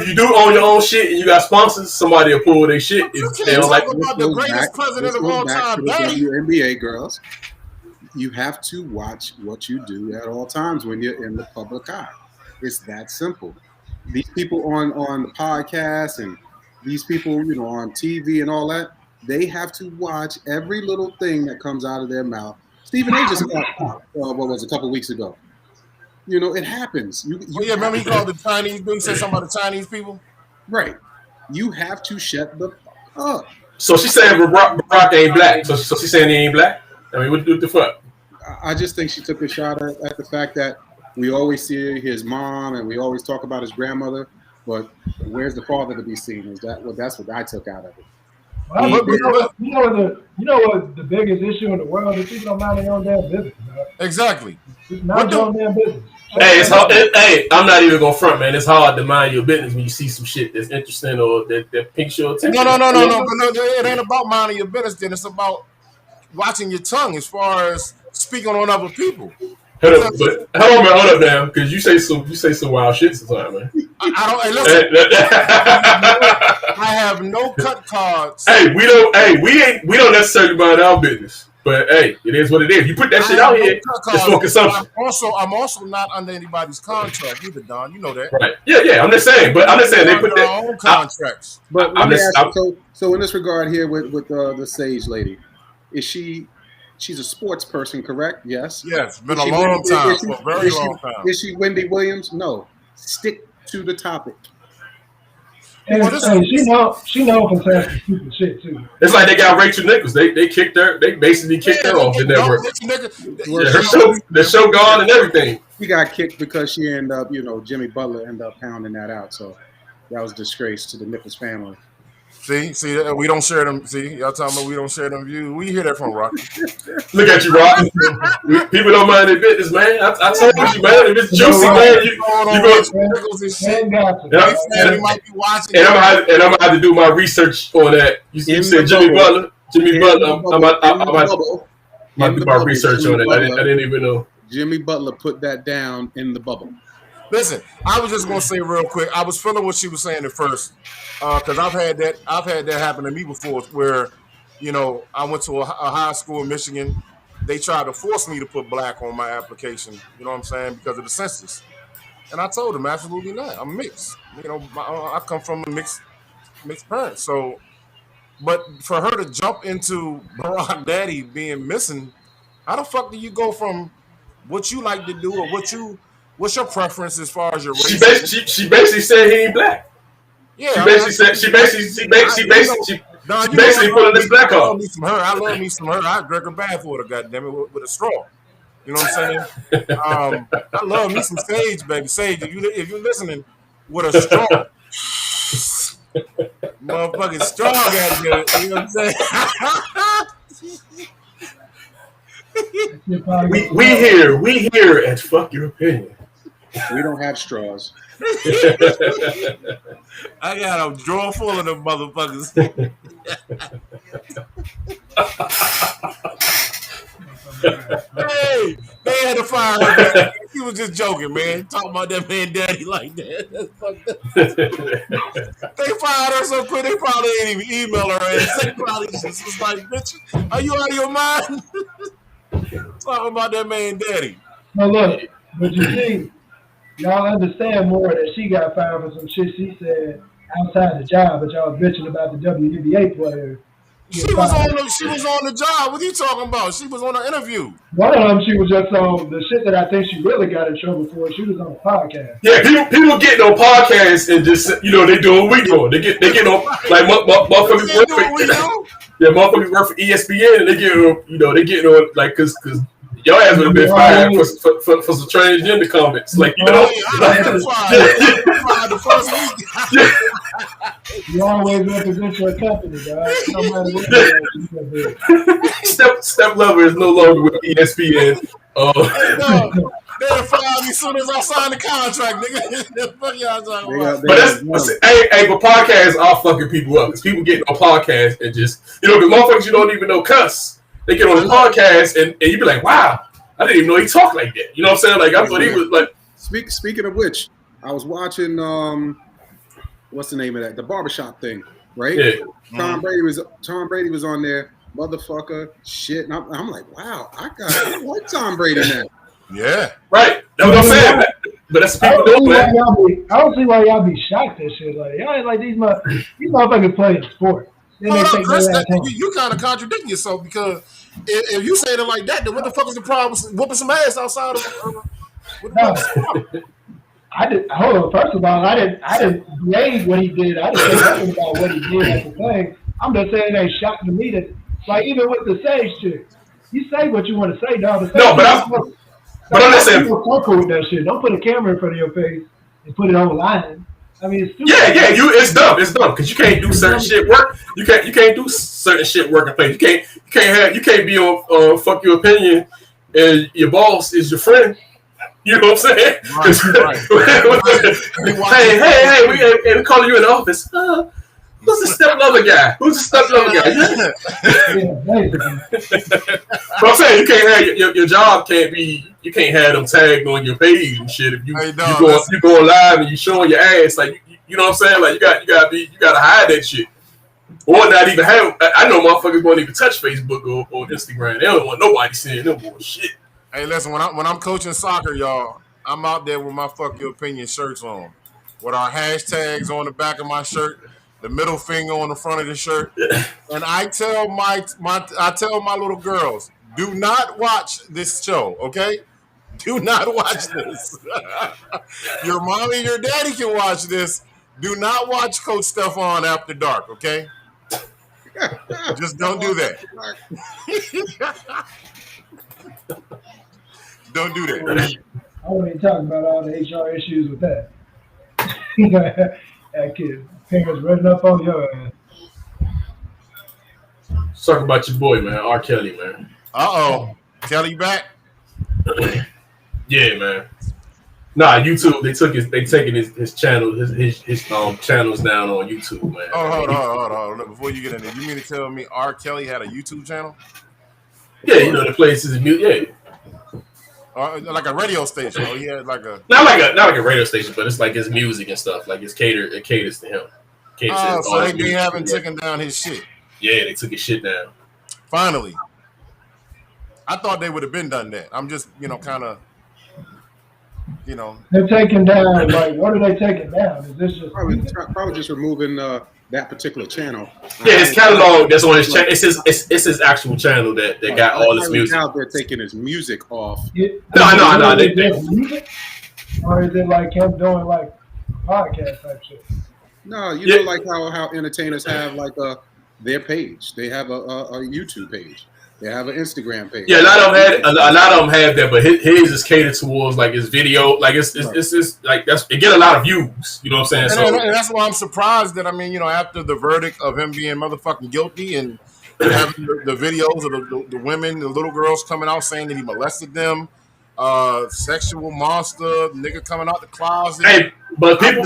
if you do own your own shit and you got sponsors, somebody will pull their shit. If they don't like about the greatest president of all time, NBA girls. You have to watch what you do at all times when you're in the public eye. It's that simple. These people on the podcast and these people, on TV and all that, they have to watch every little thing that comes out of their mouth. Stephen A. just got what was it, a couple weeks ago. It happens. Remember he called the Chinese dude, said something about the Chinese people? Right. You have to shut the fuck up. So she's saying Barack ain't black. So she's saying he ain't black? I mean, what the fuck? I just think she took a shot at the fact that we always see his mom and we always talk about his grandmother, but where's the father to be seen? That's what I took out of it. Well, you know what the biggest issue in the world is? People don't mind their own damn business. Man. Exactly. It's not your own damn business. Hey, it's hard. Hey, I'm not even gonna front, man. It's hard to mind your business when you see some shit that's interesting or that piques your attention. No. It ain't about minding your business. Then it's about watching your tongue as far as speaking on other people. Hold up, man, because you say some wild shit sometimes, man. I don't. Hey, listen. I have no cut cards. Hey, we don't necessarily mind our business. But hey, it is what it is. You put that shit out here, it's for consumption. I'm also not under anybody's contract either, Don. You know that, right? Yeah. I'm just saying, they put their own contracts. But so in this regard here with the Sage lady, is she's a sports person, correct? Yes. Yes, been a long time, for a very long time. Is she Wendy Williams? No. Stick to the topic. And she know from saying some stupid shit too. It's like they got Rachel Nichols. They kicked her. They basically kicked her off the network. The show gone and everything. She got kicked because she ended up, Jimmy Butler ended up pounding that out. So that was a disgrace to the Nichols family. See, we don't share them. See, y'all talking about we don't share them views. We hear that from Rocky. Look at you, Rocky. People don't mind their business, man. I told you, man. If it's juicy, man, you go. And I'm gonna have to do my research on that. You said Jimmy Butler. I'm about to do my research on it. I didn't even know. Jimmy Butler put that down in the bubble. Listen, I was just gonna say real quick. I was feeling what she was saying at first, because I've had that happen to me before. Where, I went to a high school in Michigan. They tried to force me to put black on my application. You know what I'm saying? Because of the census. And I told them absolutely not. I'm mixed. I come from a mixed parents. So, but for her to jump into Barack Daddy being missing, how the fuck do you go from what you like to do or what's your preference as far as your race? She basically said he ain't black. Yeah, she basically put this black on. I love me some her. I drink a bath water, goddammit, with a straw. You know what I'm saying? I love me some Sage, baby. Sage, if you're listening, with a straw. Motherfucking straw, goddammit. You know what I'm saying? we here at Fuck Your Opinion. We don't have straws. I got a drawer full of them motherfuckers. Hey, they had to fire her. He was just joking, man. Talking about that man daddy like that. They fired her so quick, they probably ain't even email her ass. They probably just was like, bitch, are you out of your mind? Talking about that man daddy. No, look, but you see, y'all understand more that she got fired for some shit she said outside the job, but y'all bitching about the WNBA player. She was on the job. What are you talking about? She was on an interview. One of them, she was just on the shit that I think she really got in trouble for. She was on a podcast. Yeah, people get on podcasts and just they do what we do. They get on like motherfuckers work for motherfuckers work for ESPN and they get on like because your ass would have been fired for some transgender comments. Like, the first week. You always represent your company, guys. No matter what you do. Step Lover is no longer with ESPN. They fired me as soon as I signed the contract, nigga. Fuck y'all talking about. But podcasts are fucking people up. Because people get on podcasts and just, because motherfuckers you don't even know cuss. They get on the podcast and you be like, wow, I didn't even know he talked like that. You know what I'm saying? Like, I thought he was like. Speaking of which, I was watching, what's the name of that? The barbershop thing, right? Yeah. Tom Brady was on there, motherfucker, shit. And I'm like, wow, I like Tom Brady now. Yeah. Right. That's what I'm saying. But that's what people do, man. I don't see why y'all be shocked at shit like y'all ain't like these motherfuckers playing sport. Then Hold they up, take Chris. their ass home. You kind of contradicting yourself because if you saying it like that, then what the fuck is the problem with whooping some ass outside of? I did. Hold on. First of all, I didn't grade what he did. I didn't say nothing about what he did at the thing. I'm just saying it ain't shocking to me that, like, even with the Sage shit, you say what you want to say, dog. No, but I'm just saying. Circle with that shit. Don't put a camera in front of your face and put it online. I mean, it's stupid. Yeah. It's dumb. It's dumb because you can't do certain shit work. You can't do certain shit work in place. You can't be on fuck your opinion and your boss is your friend. You know what I'm saying? Right. Hey, we calling you in the office. Who's the step-lover guy? But I'm saying you can't have your job can't be. You can't have them tagged on your page and shit. If you go live and you showing your ass, like you know what I'm saying? Like you gotta hide that shit, or not even have. I know motherfuckers won't even touch Facebook or Instagram. They don't want nobody seeing them bullshit. Hey, listen, when I'm coaching soccer, y'all, I'm out there with my fuck your opinion shirts on, with our hashtags on the back of my shirt, the middle finger on the front of the shirt, and I tell my little girls, do not watch this show, okay? Do not watch this. Your mommy and your daddy can watch this. Do not watch Coach Stephon after dark, okay? Just don't do that. Don't do that. I wasn't even talking about all the HR issues with that. That kid, parents running up on your ass. Let's talk about your boy, man, R. Kelly, man. Kelly back? Yeah, man. Nah, YouTube. They taking his channel, his channels down on YouTube, man. Hold on. Before you get in there, you mean to tell me R. Kelly had a YouTube channel? Yeah, you know the places. Yeah. Like a radio station. Oh, he had like a not like a radio station, but it's like his music and stuff. Like it caters to him. So they haven't taken down his shit. Yeah, they took his shit down. Finally. I thought they would have been done that. I'm just, kind of, They're taking down, like, what are they taking down? Is this just... Probably just removing that particular channel. Yeah, his catalog that's on his channel. It's his actual channel that got all his music. Now they're taking his music off. No. Music? Or is it like him doing, like, podcast type shit? No, know, like how entertainers have, like, their page. They have a YouTube page. They have an Instagram page. Yeah, a lot of them have that, but his is catered towards like his video. Like it's like it get a lot of views. You know what I'm saying? And that's why I'm surprised that after the verdict of him being motherfucking guilty and having the videos of the women, the little girls coming out saying that he molested them, sexual monster, nigga coming out the closet. Hey, but it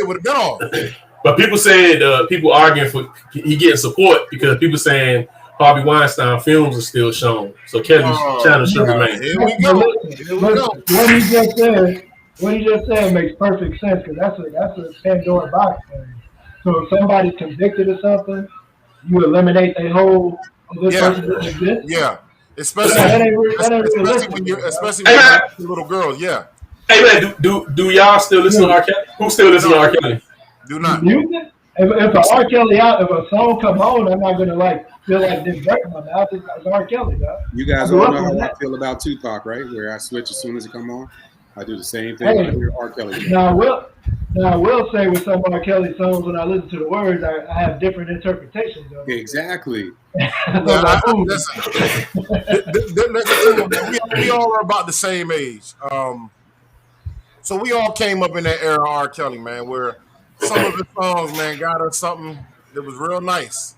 would have been all. But people said people arguing for he getting support because people saying Harvey Weinstein films are still shown, so Kelly's channel should remain. Here we go. What he just said makes perfect sense because that's a Pandora box thing. So if somebody's convicted of something, you eliminate their whole person that exists. Yeah, especially when you're little girls. Yeah. Hey man, do y'all still listen to R. Kelly? Who still listen to R. Kelly? Do not. Music? If a R. Kelly if a song come on, I'm not gonna feel like this break my mouth. It's R. Kelly, dog. You guys all know how I feel about Tupac, right? Where I switch as soon as it come on. I do the same thing when I hear R. Kelly. Now I will say with some R. Kelly songs, when I listen to the words, I have different interpretations of it. Exactly. Listen, we all are about the same age. So we all came up in that era of R. Kelly, man, where some of his songs, man, got us something that was real nice,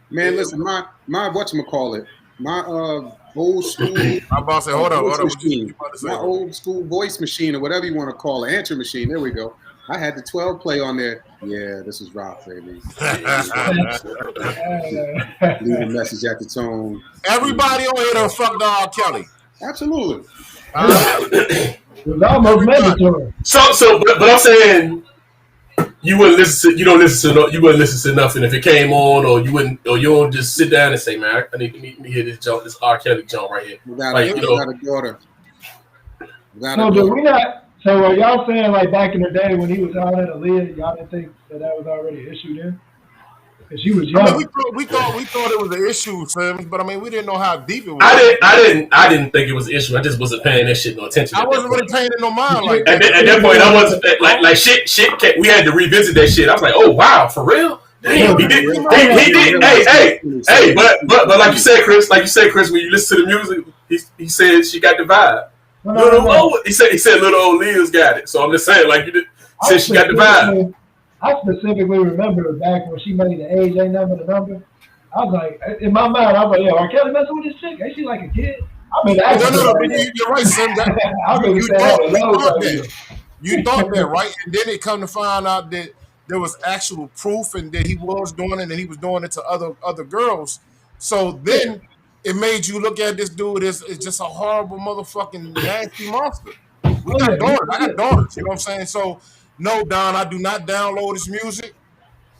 Man, listen, my whatchamacallit, my old school. I'm about to say, hold on. Machine, my old school voice machine or whatever you want to call it, answer machine. There we go. I had the 12 play on there. Yeah, this is rock, baby. Leave a message at the tone. Everybody on here done fucked R. Kelly. Absolutely. It was almost mandatory. But I'm saying you wouldn't listen to nothing if it came on, or you don't just sit down and say, man, I need to hear this R. Kelly jump right here. We got a daughter. So do we not? So are y'all saying like back in the day when he was out at Aaliyah, y'all didn't think that was already an issue then? Because she was young. I mean, we thought it was an issue, Sims, but I mean we didn't know how deep it was. I didn't think it was an issue. I just wasn't paying that shit no attention. I wasn't really paying it no mind. Like at that point, I wasn't like shit. We had to revisit that shit. I was like, oh wow, for real. Damn, he did. He did. Hey, but like you said, Chris, when you listen to the music, he said she got the vibe. He said little old Leah's got it. So I'm just saying, like you did, said she got the vibe. I specifically remember back when she made the age ain't number the number. I was like, in my mind, I was like, yo, R. Kelly messing with this chick? Ain't she like a kid? I mean, you're right, Sim. You thought that, right? And then it come to find out that there was actual proof and that he was doing it and he was doing it to other girls. So then it made you look at this dude as just a horrible motherfucking nasty monster. We got daughters. I got daughters. You know what I'm saying? So no, Don, I do not download his music.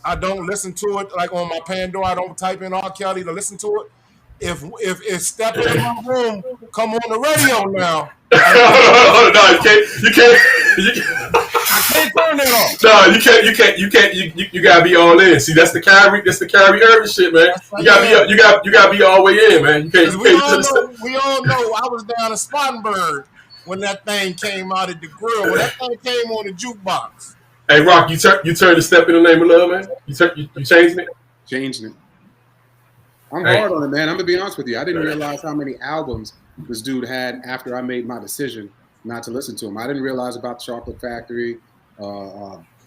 I don't listen to it like on my Pandora. I don't type in R. Kelly to listen to it. If Step in my room come on the radio now. No, you can't. I can't turn that off. No, you can't. You gotta be all in. See, that's the Kyrie Irving shit, man. You gotta be all the way in, man. You can't. We all know I was down in Spartanburg when that thing came out at the grill. When that thing came on the jukebox. Hey, Rock, you turned the Step in the Name of Love, man. You changing it? Changing it. I'm hard on it, man. I'm gonna be honest with you. I didn't realize how many albums this dude had after I made my decision not to listen to him. I didn't realize about Chocolate Factory,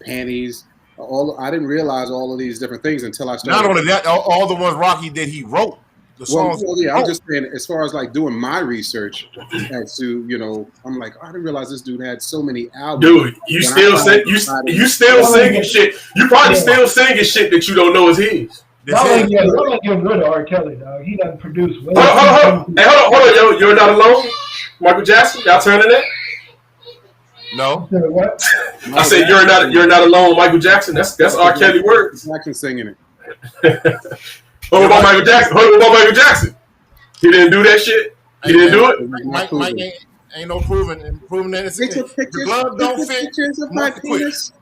Panties. I didn't realize all of these different things until I started. Not only that, all the ones Rocky did, he wrote. I'm just saying, as far as like doing my research as to, I'm like, I didn't realize this dude had so many albums. Dude, you still singing shit. You probably still singing shit that you don't know is his. Y'all ain't getting rid of R. Kelly, dog. He doesn't produce. Hold on, yo. You're not alone. Michael Jackson, y'all turning that? No. What? I said you're not alone, Michael Jackson. That's R. Kelly words. Jackson singing it. What about Michael Jackson? He didn't do that shit. He didn't do it. Mike ain't no proving that it's the glove don't fit. Pictures of my penis.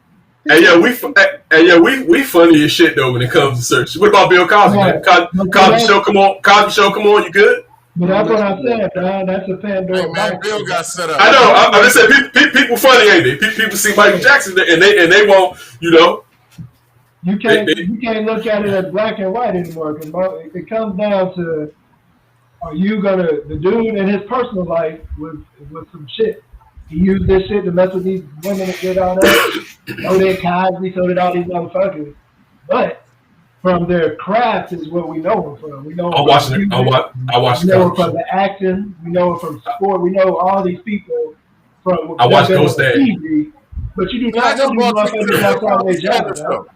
Hey, we funny as shit though when it comes to search. What about Bill Cosby? Man? Cosby show, come on, you good? But that's what I said, dog. That's a Pandora. Hey, man, Bill got set up. I know. I just said people funny, ain't they? People see Michael Jackson and they won't, You can't look at it as black and white anymore because it comes down to, are you the dude in his personal life with some shit? He used this shit to mess with these women that did all that. So did Cosby, so did all these motherfuckers. But from their craft is what we know them from. We know I watched them from the acting. We know them from sport. We know all these people from. I watched Ghost Dad. But you do not know these motherfuckers outside their job.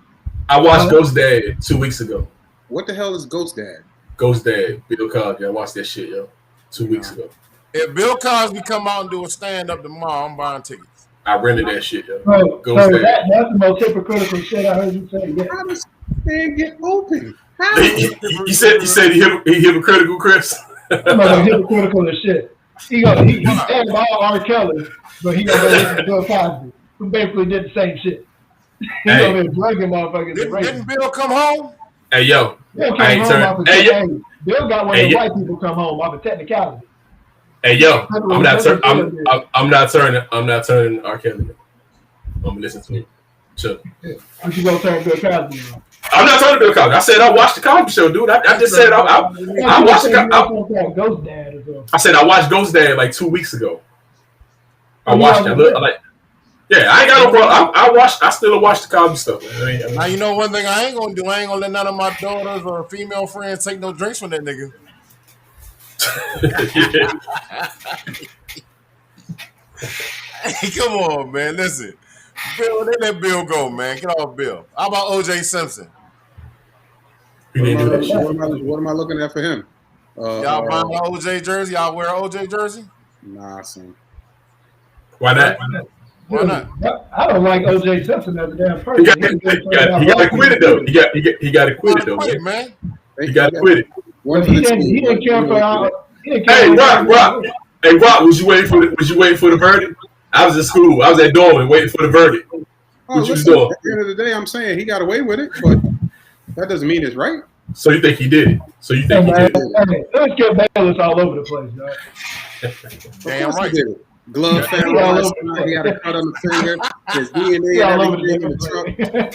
I watched Ghost Dad 2 weeks ago. What the hell is Ghost Dad? Ghost Dad, Bill Cosby. I watched that shit, 2 weeks ago. If Bill Cosby come out and do a stand-up tomorrow, I'm buying tickets. I rented that shit, yo. Ghost Dad. That's the most hypocritical shit I heard you say. Yeah. How does stand get open? He said he hypocritical, Chris. I'm hypocritical as shit. He stand by R. Kelly, but he gonna listen to Bill Cosby, who basically did the same shit. He over there drugging motherfuckers. Didn't Bill come home? Hey, yo. Bill Bill got one of the white people come home off a technicality. Hey, yo. I'm not turning R. Kelly. I'm gonna listen to him. Chill. What you gonna turn Bill Cosby on? I'm not turning Bill Cosby. I said I watched the Cosby Show, dude. I just said I watched Ghost Dad as well. I said I watched Ghost Dad like 2 weeks ago. I watched it. Yeah, I ain't got no problem. I still watch the Cosby stuff. Man. Now you know one thing I ain't gonna do. I ain't gonna let none of my daughters or female friends take no drinks from that nigga. Hey, come on, man. Listen, Bill, let Bill go, man. Get off Bill. How about O.J. Simpson? What am I looking at for him? Y'all buying my O.J. jersey? Y'all wear an O.J. jersey? Nah, son. Why not? Why not? I don't like O.J. Simpson as a damn person. He got to quit it though. He got to quit it though, man. He got to quit it. He didn't care for our. Hey, Rock. Hey, Rock, was you waiting for the verdict? I was at school. I was at Dorman waiting for the verdict. What you was doing? At the end of the day, I'm saying he got away with it, but that doesn't mean it's right. So you think he did it? So you think he did it? Let's get Bayless all over the place, dog. Damn right. He did it. Glove found last night. He had a cut on the finger. His DNA and everything in the truck.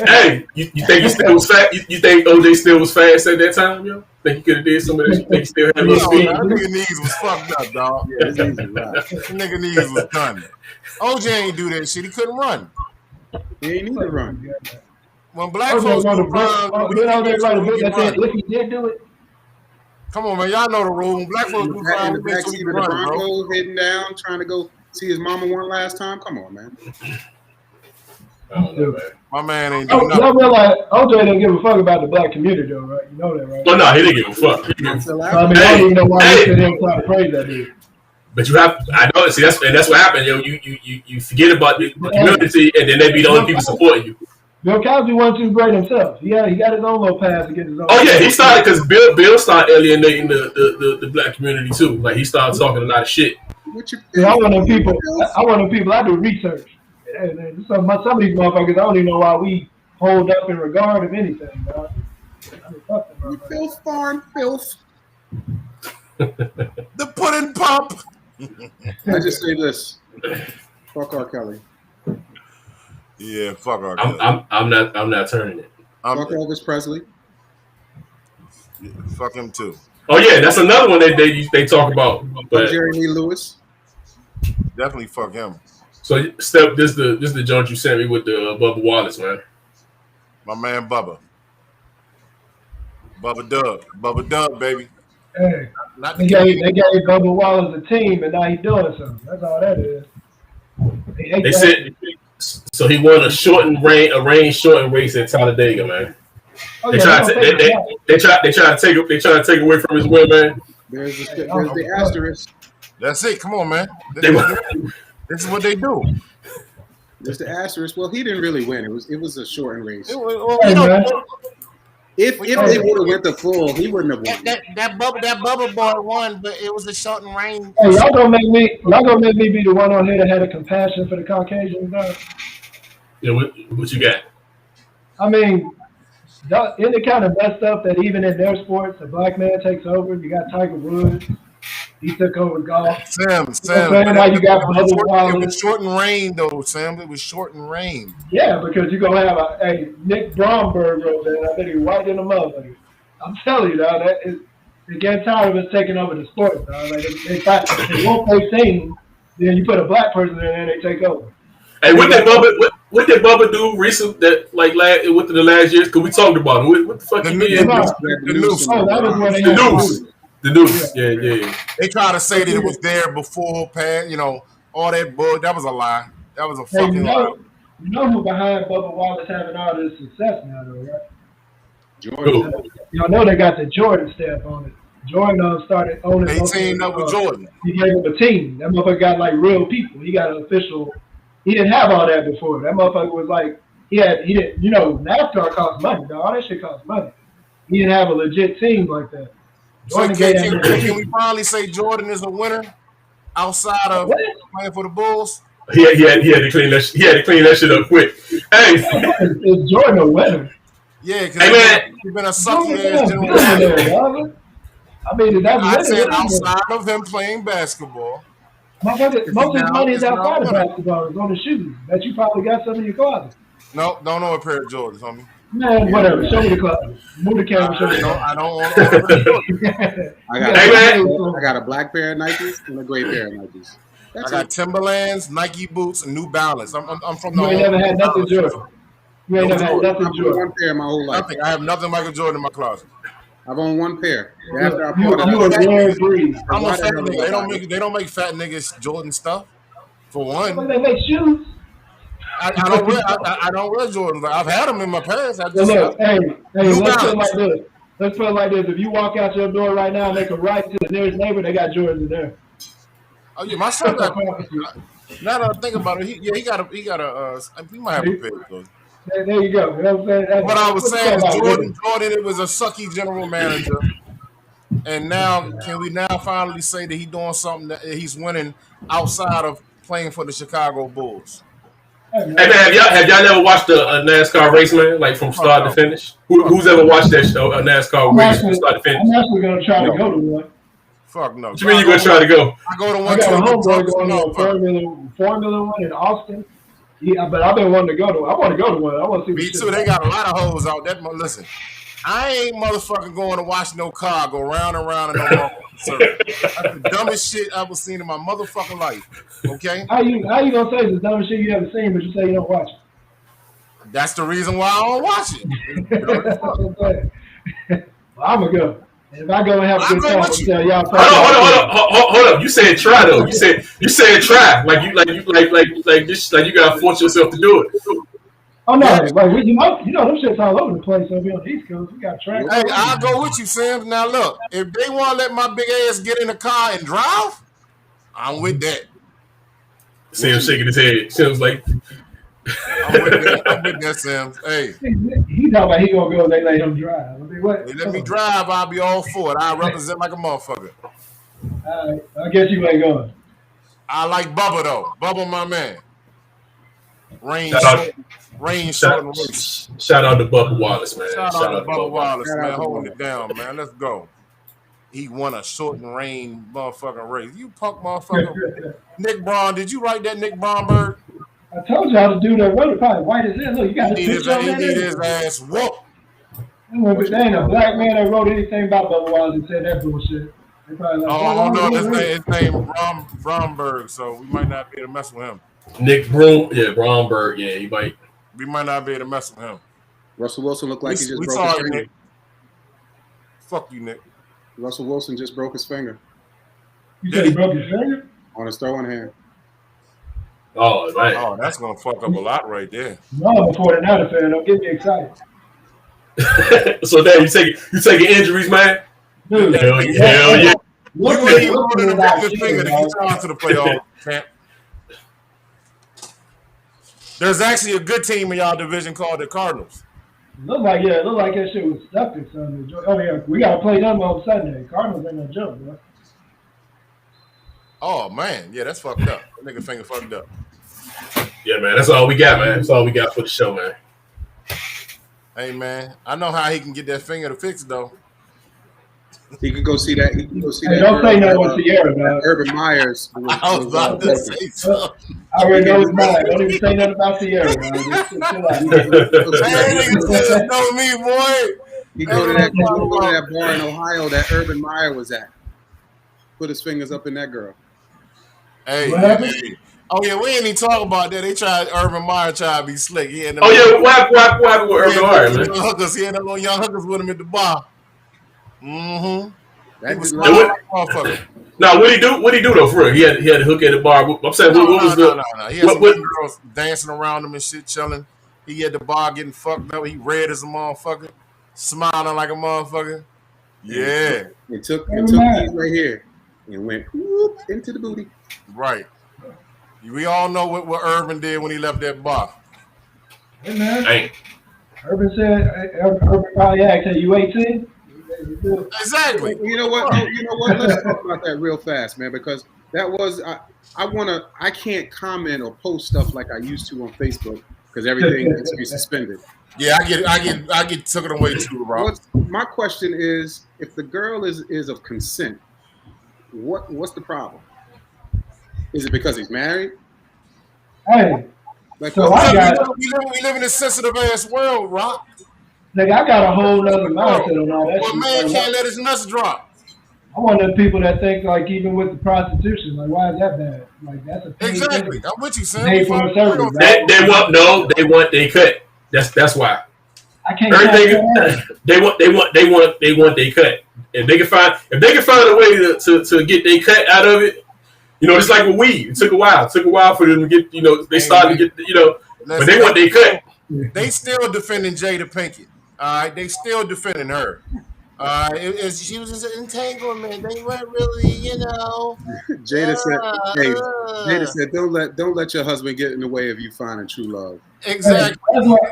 Hey, you think he still was fast? You think OJ still was fast at that time, yo? Think he could have did some of that? You think he still had a little speed? That nigga knees was fucked up, dog. Yeah, his knees was right. That nigga knees was done. OJ ain't do that shit. He couldn't run. He ain't need to run. When black folks do run, if he did do it. Come on, man. Y'all know the rule. When black folks do run, in the backseat of the Bronco, heading down, trying to go see his mama one last time. Come on, man. My man ain't doing nothing. Y'all realize OJ didn't give a fuck about the black community, though, right? You know that, right? Well, no, he didn't give a fuck. I mean, I don't even know why he said they try to praise that dude. But you have, I know. See, that's what happened. Yo, you forget about the community, and then they be the only people supporting you. Bill Cosby wasn't too great himself. He got his own little pass to get his own. Oh yeah, he started because Bill started alienating the black community too. Like he started talking a lot of shit. I want them people. I do research. Some of these motherfuckers, I don't even know why we hold up in regard of anything, dog. You filth, farm filth. The pudding pop. I just say this. Fuck R. Kelly. Yeah, fuck R. Kelly. I'm not turning it. Fuck Elvis Presley. Yeah, fuck him too. Oh yeah, that's another one they talk about. But Jerry Lee Lewis. Definitely fuck him. So Steph, this the joint you sent me with the Bubba Wallace, man. My man Bubba Dub, baby. Hey, they gave Bubba Wallace a team, and now he's doing something. That's all that is. They said so he won a range shortened race at Talladega, man. Oh, they try to take away from his win, man. There's the asterisk. That's it. Come on, man. This is what they do. There's the asterisk. Well, he didn't really win. It was a shortened race. If they would have went the full, he wouldn't have won. That Bubba boy won, but it was a shortened range. Hey, y'all gonna make me be the one on here that had a compassion for the Caucasians, though? Yeah, what you got? I mean, isn't it kind of messed up that even in their sports, a black man takes over? You got Tiger Woods. He took over golf. Sam. Now you got Bubba Wallace. It was short and rain, though, Sam. It was short and rain. Yeah, because you're going to have Nick Bromberg over there. I bet he's white in the motherfucker. I'm telling you, dog, they get tired of us taking over the sport, dog. Like, they won't play team, then you put a black person in there and they take over. Hey, what did Bubba do recent that within the last years? Because we talked about him. What the fuck he did? The noose. Oh, that was when they The noose. Yeah. They try to say that it was there before, all that bull. That was a lie. That was a fucking lie. You know who behind Bubba Wallace having all this success now, though, right? Jordan. Y'all know they got the Jordan stamp on it. Jordan started owning. They teamed up with Jordan. He gave him a team. That motherfucker got like real people. He got an official. He didn't have all that before. That motherfucker was like he didn't. NASCAR costs money. Dog. All that shit costs money. He didn't have a legit team like that. So can we finally say Jordan is a winner outside of playing for the Bulls? He had to clean that. He had to clean that shit up quick. Hey, is Jordan a winner? Yeah, because he's been a sucky ass general. I mean, I said outside of him playing basketball. Most of his money is outside of basketball. It's on the shoes. That you probably got some in your closet. No, don't know a pair of Jordans, homie. Man, whatever. Show me the closet. Move the camera. Show me. I don't want to. I got a black pair of Nikes and a gray pair of Nikes. I got Timberlands, Nike boots, and New Balance. I'm from the. You ain't never had nothing Jordan. You ain't never had nothing Jordan. One pair my whole life. Nothing. I have nothing Michael Jordan in my closet. I've owned one pair. After I you a rare breed. I'm a fat nigga. They don't make fat niggas Jordan stuff. For one. But they make shoes. I don't wear Jordans. I've had them in my past. Hey, let's put it like this. Let's put it like this. If you walk out your door right now and make a right to the nearest neighbor, they got Jordans in there. Oh yeah, my son got. Now that I think about it, he got a. He might have a pair of those. There you go. You know what I'm saying? What I was saying is Jordan, it was a sucky general manager. And now, can we now finally say that he's doing something that he's winning outside of playing for the Chicago Bulls? Hey man, have y'all never watched a NASCAR race, man? Like from start to finish? Who's ever watched that show, a NASCAR race from start to finish? I'm actually gonna try to go to one. Fuck no. What you mean you gonna try to go? I go to one. I got a homeboy going to a Formula One in Austin. Yeah, but I've been wanting to go to. I want to go to one. I want to see. Me too. They got a lot of hoes out there. Listen, I ain't motherfucking going to watch no car go round and round in no more. That's the dumbest shit I've ever seen in my motherfucking life. Okay? How you gonna say it's the dumbest shit you ever seen, but you say you don't watch it? That's the reason why I don't watch it. Well, I'm gonna go. And if I go and have a good time, I'll tell y'all. Hold up. You said try though. You said try. Like you gotta force yourself to do it. Oh no, like you know them shit's all over the place over on the East Coast. We got tracks. Hey, I'll go with you, Sam. Now look, if they want to let my big ass get in the car and drive, I'm with that. Sam shaking his head. Sam's like, I'm with that, Sam. Hey, he talking about he gonna go and they let him drive. They let me drive. I'll be all for it. I represent like a motherfucker. I guess you ain't going. I like Bubba though. Bubba, my man. Rain short and race. Shout out to Bubba Wallace, man. Shout out to Bubba Wallace, man. Holding it down, man. Let's go. He won a short and rain motherfucking race. You punk motherfucker. Nick Braun, did you write that Nick Braunberg? I told y'all to do that. What probably white as hell. Look, you got his his ass whoop. There ain't a black man that wrote anything about Bubba Wallace and said that bullshit. No, his name Braunberg, so we might not be able to mess with him. Nick Broom, Braunberg, he might. We might not be able to mess with him. Russell Wilson looked like he just broke his finger. Nick. Fuck you, Nick. Russell Wilson just broke his finger. You said he broke his finger? On his throwing hand. Oh, man. Oh, that's gonna fuck up a lot right there. No, I'm a 49er fan. Don't get me excited. So then you taking injuries, man? Dude, hell yeah. You ain't even going to break his finger to get on to the playoff, champ. There's actually a good team in y'all division called the Cardinals. Look like that shit was stuck or something. Oh yeah, we gotta play them on Sunday. Cardinals ain't no joke, bro. Oh man, yeah, that's fucked up. That nigga finger fucked up. Yeah, man, that's all we got, man. That's all we got for the show, man. Hey man, I know how he can get that finger to fix though. He can go see that. He can go see that. Don't say no with Sierra, man. Urban Myers. I was about to say something. I already know his mind. Don't even say nothing about Sierra, man. Hey, know me, boy. He go to that bar in Ohio that Urban Meyer was at. Put his fingers up in that girl. Hey. Oh yeah, we ain't even talk about that. They tried Urban Meyer to be slick. He had what happened with Urban Meyer, man? He had them little young hookers with him at the bar. Mm-hmm. Now, what he do though? For real, he had a hook at the bar. I'm saying, what was the? He had some girls dancing around him and shit, chilling. He at the bar getting fucked up. He red as a motherfucker, smiling like a motherfucker. Yeah. It took these right here and went whoop into the booty. Right. We all know what Urban did when he left that bar. Hey man. Urban probably asked, "You 18?" Exactly. You know what? Let's talk about that real fast, man, because that was I can't comment or post stuff like I used to on Facebook because everything has to be suspended. Yeah, I get taken away too, bro. My question is, if the girl is of consent, what's the problem? Is it because he's married? Hey, we live in a sensitive ass world, Rock. Like, I got a whole other mindset on all that. Well, man can't let his nuts drop. I'm one of the people that think, like, even with the prostitution, like, why is that bad? Like, that's a exactly. I'm with you, Sam. They want they cut. That's why. I can't. They want they cut. If they can find a way to get they cut out of it, it's like with weed. It took a while. It took a while for them to get. They started to get. But they want they cut. They still defending Jada Pinkett. All right, they still defending her. She was just an entanglement. They weren't really, Jada said, "Don't let your husband get in the way of you finding true love." Exactly.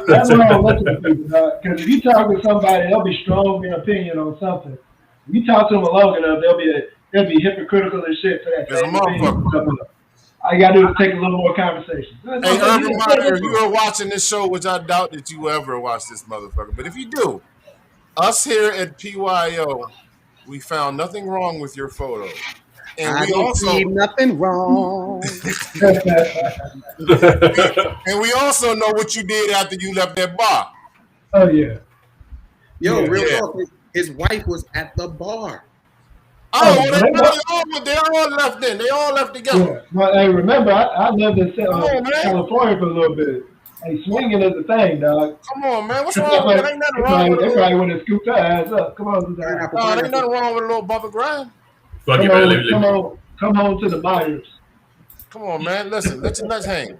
That's what I'm looking at, because if you talk with somebody, they'll be strong in opinion on something, You talk to them long enough, they'll be hypocritical and shit for that. There's a motherfucker. All you gotta do is take a little more conversation. Hey, Urban Meyer, if you are watching this show, which I doubt that you ever watch this motherfucker, but if you do, us here at PYO, we found nothing wrong with your photo. And we also see nothing wrong. And we also know what you did after you left that bar. Oh yeah. Yo, real talk. His wife was at the bar. Oh, well, they all left then. They all left together. Yeah. Well, hey, remember, I lived in California for a little bit. Hey, swinging is the thing, dog. Come on, man. What's wrong with it? Ain't nothing wrong with it. They probably would have scooped her ass up. Come on, there ain't nothing wrong with a little bump and grind. Come home to the Myers. Come on, man. Listen, let your nuts hang.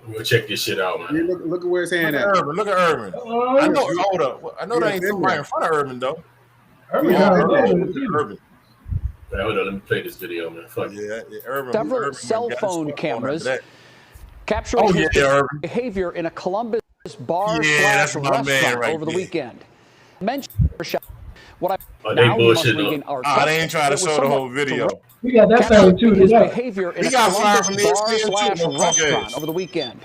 We'll check this shit out, man. Look at where his hand at. Look at Urban. I know. Hold up. I know there ain't somebody in front of Urban though. Urban. Hold on, let me play this video, man. Fuck Urban. Several cell phone cameras capturing his behavior in a Columbus bar restaurant over the weekend. Mentioned what I now must regain our trust. They ain't trying to show the whole video. We got that thing too. His behavior in a Columbus bar restaurant over the weekend.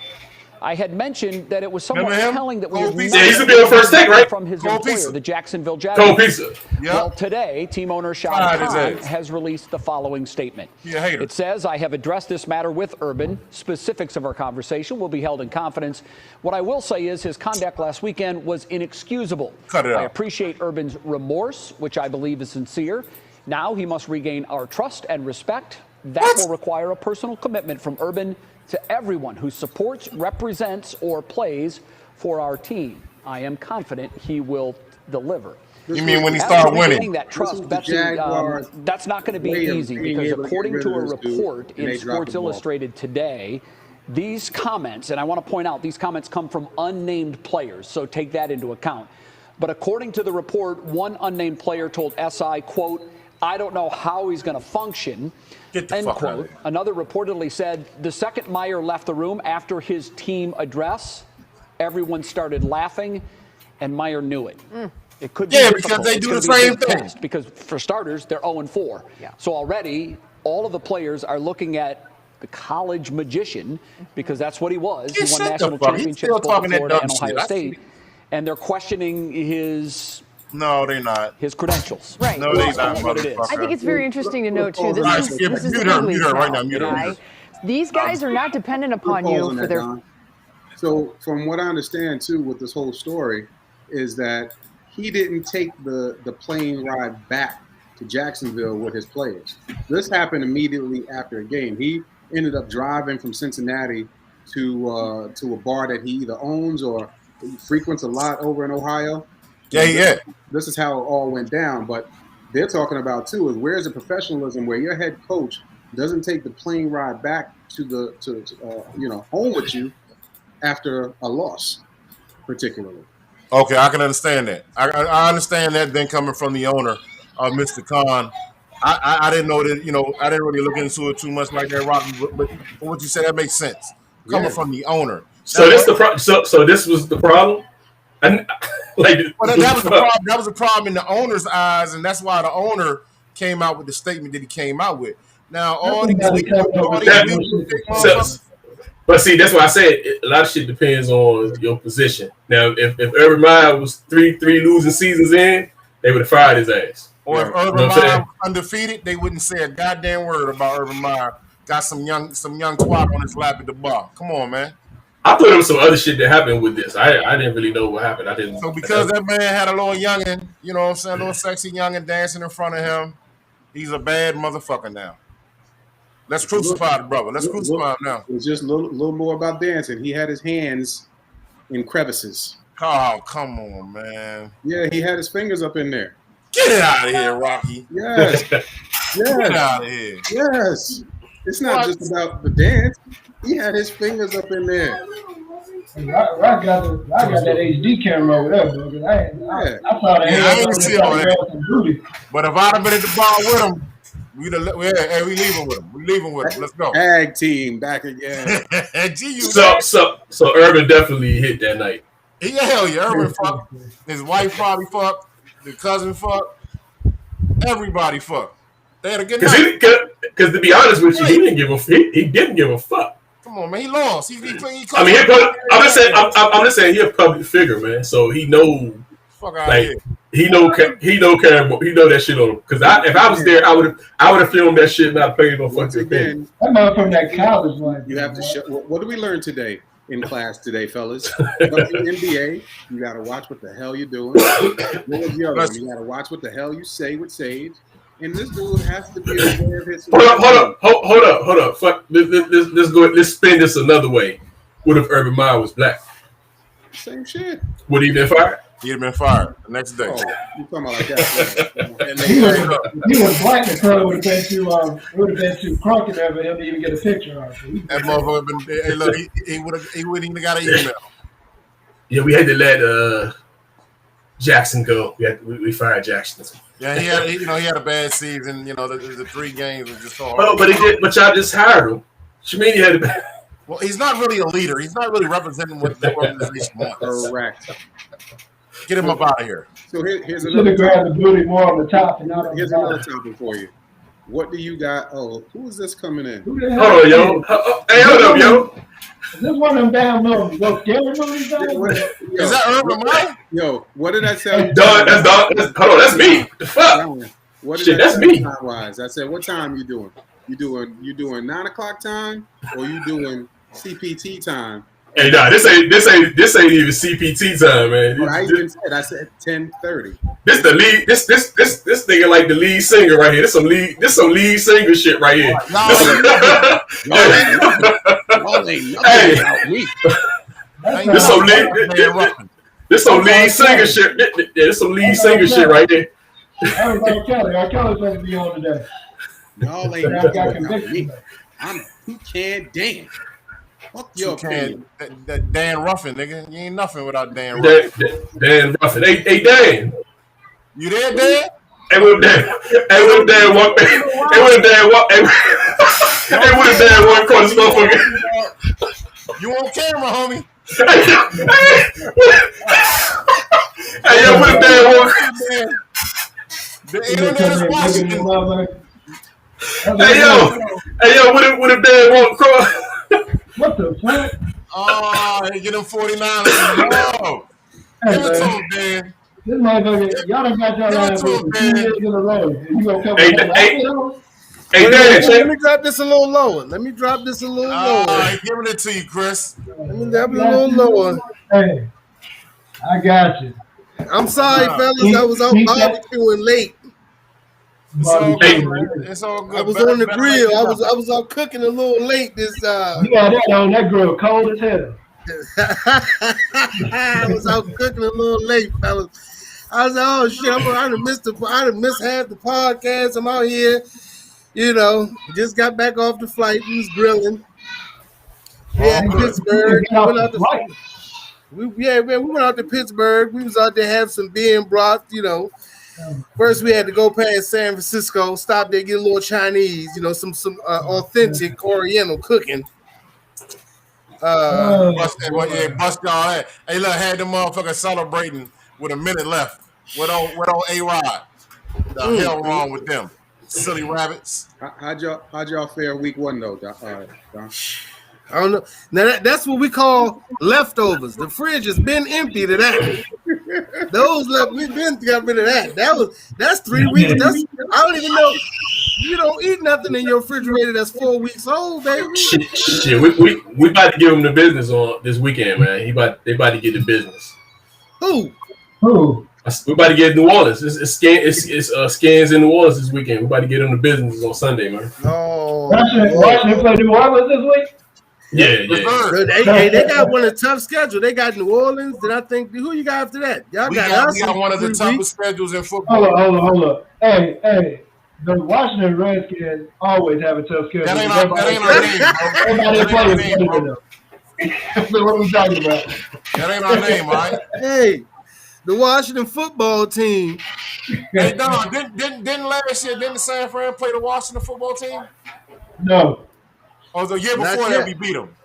I had mentioned that it was somewhat telling that we had he used to be on First Take, right? From his employer, the Jacksonville Jaguars. Well, today, team owner Shad Khan has released the following statement. It says, I have addressed this matter with Urban. Specifics of our conversation will be held in confidence. What I will say is his conduct last weekend was inexcusable. I appreciate Urban's remorse, which I believe is sincere. Now he must regain our trust and respect. That will require a personal commitment from Urban to everyone who supports, represents, or plays for our team. I am confident he will deliver. You mean when he started winning? That trust, Betsy, that's not going to be easy because according to a report in Sports Illustrated today, these comments, and I want to point out, these comments come from unnamed players, so take that into account. But according to the report, one unnamed player told SI, quote, I don't know how he's going to function, end quote. Another reportedly said the second Meyer left the room after his team address, everyone started laughing, and Meyer knew it. It could be because they do the same thing. Because for starters, they're 0-4. So already, all of the players are looking at the college magician because that's what he was. He won national championships both in Florida and Ohio State. And they're questioning his... No, they're not. His credentials. Right. No, they're not. I think it's very interesting to note, too. This is right now. These guys are not dependent upon you for their... So, from what I understand, too, with this whole story, is that he didn't take the plane ride back to Jacksonville with his players. This happened immediately after a game. He ended up driving from Cincinnati to a bar that he either owns or frequents a lot over in Ohio. This is how it all went down. But they're talking about too is where's the professionalism where your head coach doesn't take the plane ride back to home with you after a loss, particularly. Okay, I can understand that. I understand that then coming from the owner, Mr. Khan. I didn't know that, I didn't really look into it too much like that, Rocky, but what you said, that makes sense. Coming from the owner. So this was the problem? And that was the problem. That was the problem in the owner's eyes, and that's why the owner came out with the statement that he came out with. Now, but see, that's why I said a lot of shit depends on your position. Now, if Urban Meyer was three losing seasons in, they would have fired his ass. Or if Urban Meyer was undefeated, they wouldn't say a goddamn word about Urban Meyer. Got some young twat on his lap at the bar. Come on, man. I thought there was some other shit that happened with this. I didn't really know what happened. So because that man had a little youngin', you know what I'm saying, a little sexy youngin' dancing in front of him, he's a bad motherfucker now. Let's crucify the brother. Let's crucify him now. It's just a little more about dancing. He had his hands in crevices. Oh, come on, man. Yeah, he had his fingers up in there. Get it out of here, Rocky. Yes. Get it out of here. Yes. It's not just about the dance. He had his fingers up in there. I got that HD camera over there, bro. I saw that. I didn't see all that. But if I'd have been at the bar with him, we leaving with him. We leaving with him. Let's go. Tag team back again. So Urban definitely hit that night. Hell yeah, Urban fucked. His wife probably fucked. His cousin fucked. Everybody fucked. They had a good night. Because to be honest with you, he didn't give a fuck. Come on, man. He lost. He I mean, I'm just saying, he's a public figure, man. So he know, fuck out here. He know that shit on him. Because if I was there, I would have filmed that shit and not paid no fucking thing. I'm not from that college one. You have to show. What did we learn today in class today, fellas? NBA, you got to watch what the hell you're doing. What was the other one? You got to watch what the hell you say with Sage. And this dude has to be aware of his. Hold up. Fuck. Let's spin this another way. What if Urban Meyer was black? Same shit. Would he have been fired? He'd have been fired the next day. Oh, you talking about like that? He was black, and Curry would have been too crunk there for him to even get a picture of it. That motherfucker been. Hey, look, he wouldn't even got an email. Yeah, we had to let Jackson go. We fired Jackson. Yeah, he had a bad season. You know, the 3 games was just so hard. Oh, but y'all just hired him. What you mean he had a bad? Well, he's not really a leader. He's not really representing what the organization wants. Correct. Get him up out of here. So here's Should have grabbed the booty more on the top and not on here's the another bottom. topic for you. What do you got? Oh, who is this coming in? Hold on, yo. Hey, hold up, yo. Is this one of them damn movies? Those scary movies? Is that Urban Meyer? Yo, what did I say? That's hold on, that's me. The fuck? What did Shit, that's me. Time-wise? I said, what time you doing? You doing 9 o'clock time, or you doing CPT time? Hey, nah, this ain't even CPT time, man. Well, I said 10:30. This the lead. This nigga like the lead singer right here. This some lead singer shit right here. Y'all ain't nothing about me. This some lead singer shit. Yeah, this some lead singer shit right there. That was R. Kelly. R. Kelly's supposed to be on today. Y'all ain't nothing about me. I'm who can't dance. Fuck your opinion. That Dan Ruffin, nigga. You ain't nothing without Dan Ruffin. Dan Ruffin. Hey, Dan. You there, Dan? Hey, what if Dan walk? Hey, what if Dan walk? Hey, what if Dan walk across this motherfucker? You on camera, homie? Hey, yo, what if Dan walk? The internet is watching. Hey, yo, what if Dan walk across? What the fuck? Oh, he get him 49. No. Give it to him, Dan. This motherfucker, y'all done got y'all ass for 2 years in a row. You gonna come Hey, Dan, let me drop this a little lower. Give it to you, Chris. Let me drop it a little lower. Hey, I got you. I'm sorry, fellas. I was out barbecuing late. It's all good, man. It's all good. I was on the grill. I was out cooking a little late this You got that on that grill cold as hell. I was out cooking a little late, fellas. I was like, oh shit, I done missed half the podcast. I'm out here, just got back off the flight. We was grilling. Yeah, Pittsburgh. We went out to Pittsburgh. We was out there having some beer and broth, First, we had to go past San Francisco, stop there, get a little Chinese, some authentic Oriental cooking. Bust y'all head. Hey, look, had them motherfuckers celebrating with a minute left. What old A-Rod? The hell wrong with them? Silly rabbits. How'd y'all fare week 1 though, Don? I don't know. Now that's what we call leftovers. The fridge has been empty to that. We've been got rid of that. That's 3 weeks. I don't even know. You don't eat nothing in your refrigerator that's 4 weeks old, baby. Shit, we about to give him the business on this weekend, man. They about to get the business. Who? We about to get New Orleans. It's scans in New Orleans this weekend. We about to get them the business on Sunday, man. Oh, Washington play New Orleans this week? Yeah. They got one of the tough schedules. They got New Orleans. Then I think who you got after that? We got one of the toughest schedules in football. Hold up. Hey, the Washington Redskins always have a tough schedule. That ain't our name, bro. That's what we talking about. That ain't our name, right? Hey, the Washington football team. Hey, Don, didn't last year, didn't San Fran play the Washington football team? No. Oh, the year before that we beat them.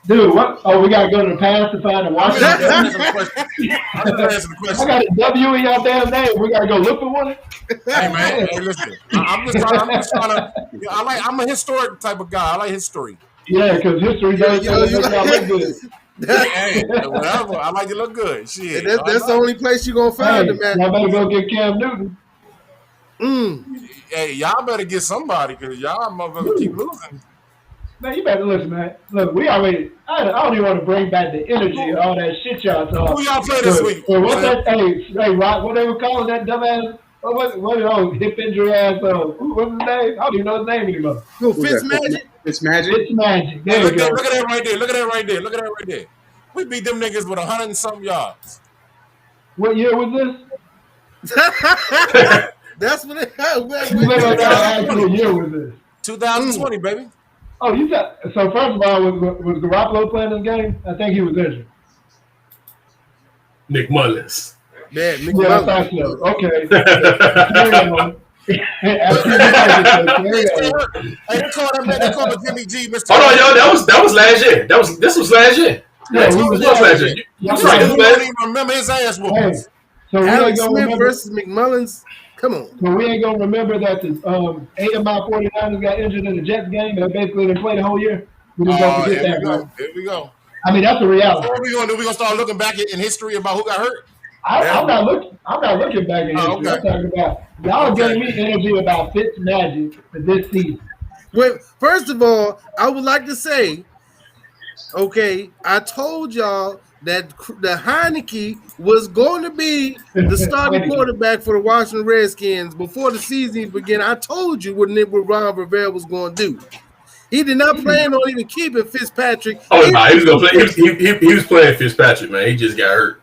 Dude, what? Oh, we gotta go to the past to find a Washington. I'm answering the question. I got a W in y'all damn name. We gotta go look for one. Hey man, hey, listen. I'm just trying to. I'm a historic type of guy. I like history. Yeah, because history does look good. Hey, whatever. I like to look good. Shit. That's the only place you gonna find them at. Y'all better go get Cam Newton. Hey, y'all better get somebody because y'all motherfuckers keep losing. Man, you better listen, man. Look, we already. I don't even want to bring back the energy of all that shit y'all talk. Who y'all play this week? What's that? Hey, Rock, what they were calling that dumbass? What hip injury ass? What's his name? I don't even know his name anymore. Who? Fitzmagic. Fitzmagic. Hey, look at that right there. Look at that right there. We beat them niggas with 100 and something yards. What year was this? That's what it. What year was this? 2020, baby. Oh, you got so. First of all, was Garoppolo playing this game? I think he was injured. Nick Mullins. Yeah, Nick Mullins. I thought so. Okay. They call him Jimmy G. Mr. Hold on, y'all. That was last year. This was last year. Yeah, this was last year. You don't even remember his ass whoopings. So Alex Smith versus McMullins. Come on. So we ain't gonna remember that the 8 of my 49ers got injured in the Jets game and basically didn't play the whole year. We just don't forget that. Here we go. I mean, that's the reality. So what are we gonna do? We gonna start looking back in history about who got hurt? I'm not looking back in history. Okay. I'm talking about y'all gave me energy about Fitzmagic for this season. Well, first of all, I would like to say, okay, I told y'all that the Heineke was going to be the starting quarterback for the Washington Redskins before the season began. I told you what Ron Rivera was going to do. He did not plan on even keeping Fitzpatrick. Oh no, he was gonna play. He was playing Fitzpatrick, man. He just got hurt.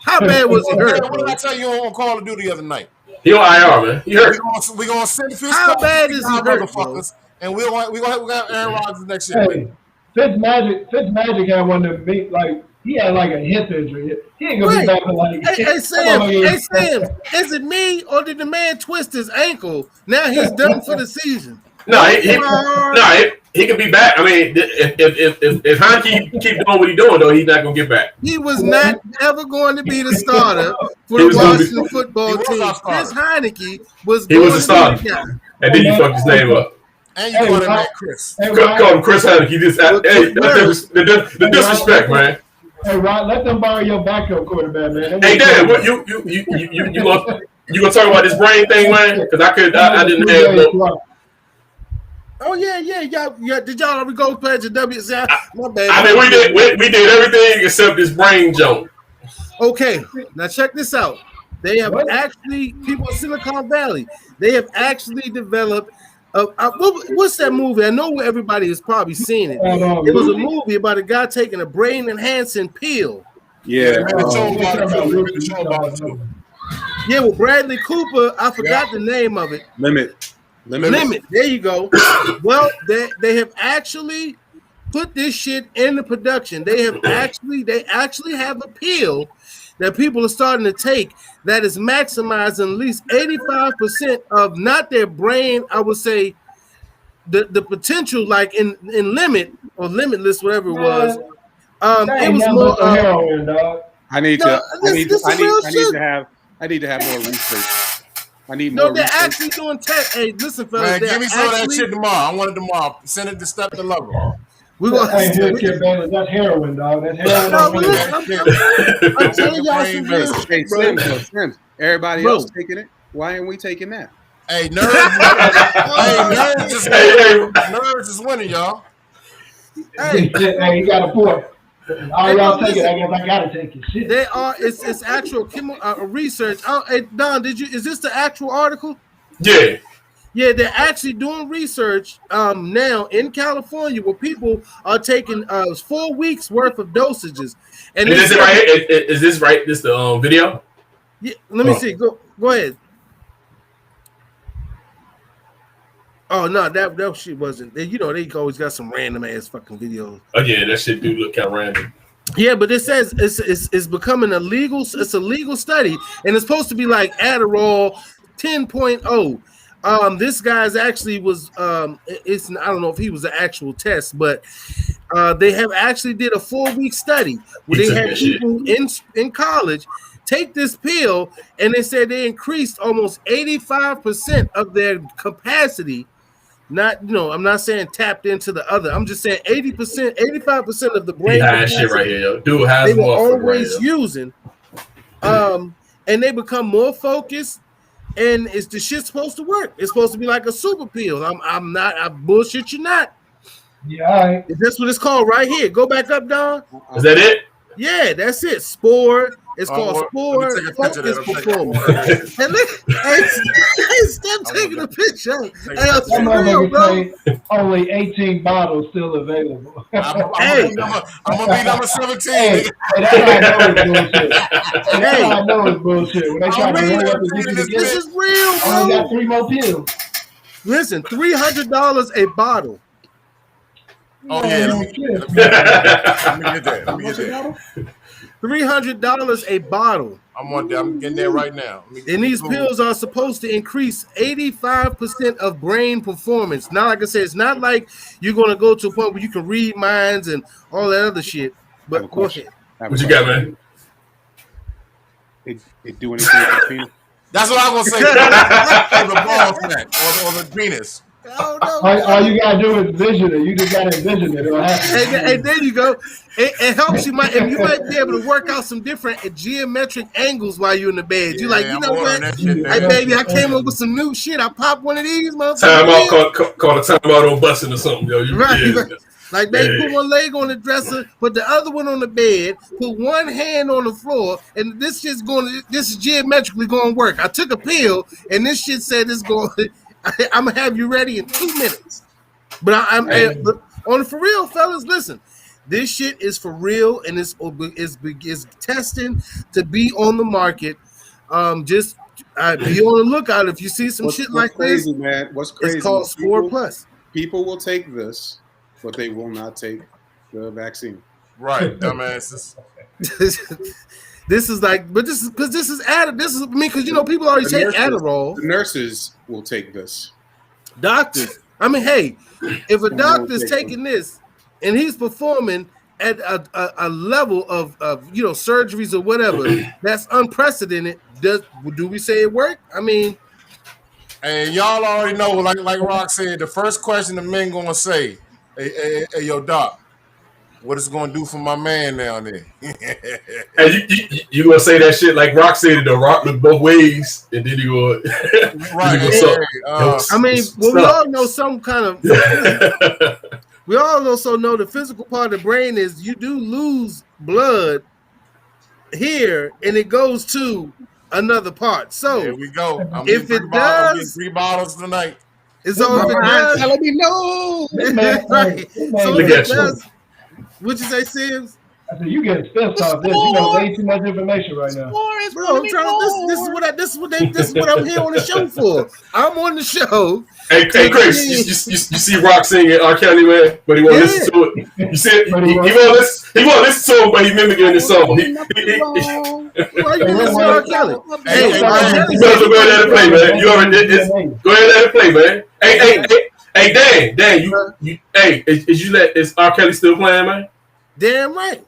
How bad was he hurt? What did I tell you on Call of Duty the other night? He on IR, man. He hurt. We gonna send Fitzpatrick. How bad is he hurt, motherfuckers? And we gonna have Aaron Rodgers next year. Hey, Fitzmagic had one of them like he had like a hip injury. He ain't gonna be back for like. Hey Sam, is it me or did the man twist his ankle? Now he's done for the season. No, he can be back. I mean, if Heineke keep doing what he's doing, though, he's not gonna get back. He was not ever going to be the starter for the Washington football team. Chris Heineke was. He was the starter, and then you fucked his name up. And you called him Chris. Call him Chris Heineke. The disrespect, man. Hey, Rod, let them borrow your backup quarterback, man. Hey, Dad, what you gonna talk about this brain thing, man? Because I didn't have. Oh yeah. Did y'all ever go play the WCI? My bad. I mean, we did everything except this brain joke. Okay, now check this out. They have actually people in Silicon Valley. They have actually developed. What's that movie? I know everybody has probably seen it. It was a movie about a guy taking a brain enhancing pill. Yeah. Yeah, with Bradley Cooper. I forgot the name of it. Limit. There you go. Well, they have actually put this shit into production. They actually have a pill that people are starting to take that is maximizing at least 85% of not their brain. I would say the potential, like in Limit or Limitless, whatever it was. It was more. Heroin, dog. I need to have more research. They're actually doing tech. Hey, listen, fellas. Man, give me some of that shit tomorrow. I want it tomorrow. Send it to Step the Lover. We're gonna that's heroin, dog. That's heroin. I'm telling y'all some real shit, bro. Slim. Everybody else taking it. Why aren't we taking that? Hey, nerds. Nerds is winning, y'all. Hey, you got a point. All y'all take it. I guess I gotta take it. Shit. They are. It's actual research. Hey, Don, is this the actual article? Yeah. Yeah, they're actually doing research now in California where people are taking 4 weeks worth of dosages. And is it right here? Is this right? This the video? Yeah. Let me see. Go ahead. Oh no, that shit wasn't. You know, they always got some random ass fucking videos. Again, that shit do look kind of random. Yeah, but it says it's becoming a legal. It's a legal study, and it's supposed to be like Adderall 10.0. This guy's actually was. I don't know if he was an actual test, but They have actually did a 4-week study where they had people in college take this pill, and they said they increased almost 85% of their capacity. Not, I'm not saying tapped into the other. I'm just saying 85% of the brain capacity shit right here, dude has they were always using. And they become more focused, and is the shit supposed to work? It's supposed to be like a super pill. I bullshit you not. Yeah, that's what it's called right here. Go back up, Don. Is that it? Yeah, that's it. Spore. It's called Spore Focus Performance. And stop taking a picture. Only 18 bottles still available. I'm gonna be number 17. Hey, that's how I know it's bullshit. When they try to hurry up and get you to get this is real, bro. I got 3 more pills. Listen, $300 a bottle. Oh yeah, let me get that. $300 a bottle. I'm getting there right now. And these pills are supposed to increase 85% of brain performance. Now, like I said, it's not like you're going to go to a point where you can read minds and all that other shit. But go ahead. What you got, man? It do anything with the penis? That's what I was going to say. The balls, or the penis. All you gotta do is envision it. You just gotta envision it. It'll happen. And there you go. It helps you. And you might be able to work out some different geometric angles while you're in the bed. You're like, you know what? Hey, baby, I came up with some new shit. I popped one of these, motherfuckers. Time out, call a timeout on busting or something, yo. Right. Like they put one leg on the dresser, put the other one on the bed, put one hand on the floor, and this is geometrically going to work. I took a pill, and this shit said it's going. I'm gonna have you ready in 2 minutes. But I'm on for real, fellas. Listen, this shit is for real, and it's testing to be on the market. Just be on the lookout if you see some shit like crazy, this. Man, what's crazy? It's called Spore Plus. People will take this, but they will not take the vaccine. Right, dumbasses. This is like, but this is because this is Adderall. This is because people already take Adderall. The nurses will take this. Doctors. I mean, hey, if a doctor's taking this and he's performing at a level of surgeries or whatever, that's unprecedented. Do we say it worked? I mean, and y'all already know, like Rock said, the first question the men gonna say, hey, yo, doc, what is it gonna do for my man down there? And you gonna say that shit like Rock said, the Rock look both ways, and then you go right. We all know some kind of. We all also know the physical part of the brain is you do lose blood here, and it goes to another part. So here we go. If it does, 3 bottles tonight. It's all if it does. Let me know. Right. So if it does. What'd you say, Sims? I said you getting pissed off this. You know way too much information right now. Bro, I'm trying. This is what I'm here on the show for. I'm on the show. Hey, Chris, you see Rock singing R. Kelly, man, but he won't listen to it. You see it? He won't listen to it, but he mimicking the song. Why you listen to R. Kelly? Hey, you better go ahead and play, man. You already did this. Go ahead and play, man. Hey, Dan, is R. Kelly still playing, man? Damn right.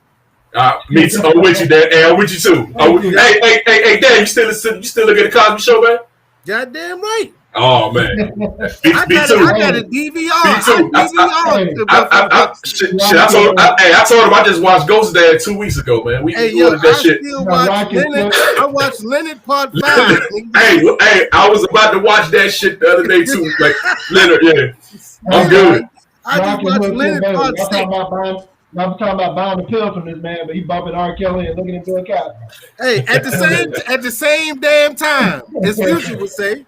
Me too. I'm with you, Dan. Hey, I'm with you too. Hey, Dan, you still look at the Cosby Show, man? Goddamn right. Oh man, me too. I got a DVR. Me too. I told him I just watched Ghost Dad 2 weeks ago, man. We ordered that shit. I watched Leonard Part 5. Hey, I was about to watch that shit the other day too. Like Leonard, yeah. I'm good. I just watched Leonard Part 6. I'm talking about buying the pill from this man, but he bumping R. Kelly and looking into a cat. Hey, at the same damn time, as Future would say.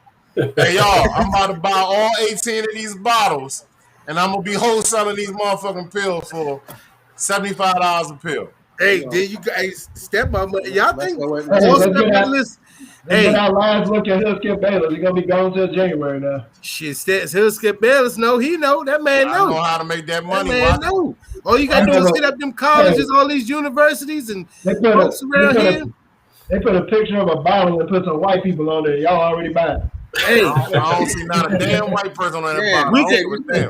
Hey y'all, I'm about to buy all 18 of these bottles, and I'm gonna be wholesaling these motherfucking pills for $75 a pill. Hey, there you guys step up. Y'all think Hey, our last look at Skip Bayless. He's gonna be gone till January now. Shit, Skip Bayless. No, he know that man. I know how to make that money. That man know. All you gotta do is hit up them colleges, all these universities, and folks around here. They put a picture of a bottle and put some white people on there. Y'all already buy it. Hey, I don't see not a damn white person on that bottle.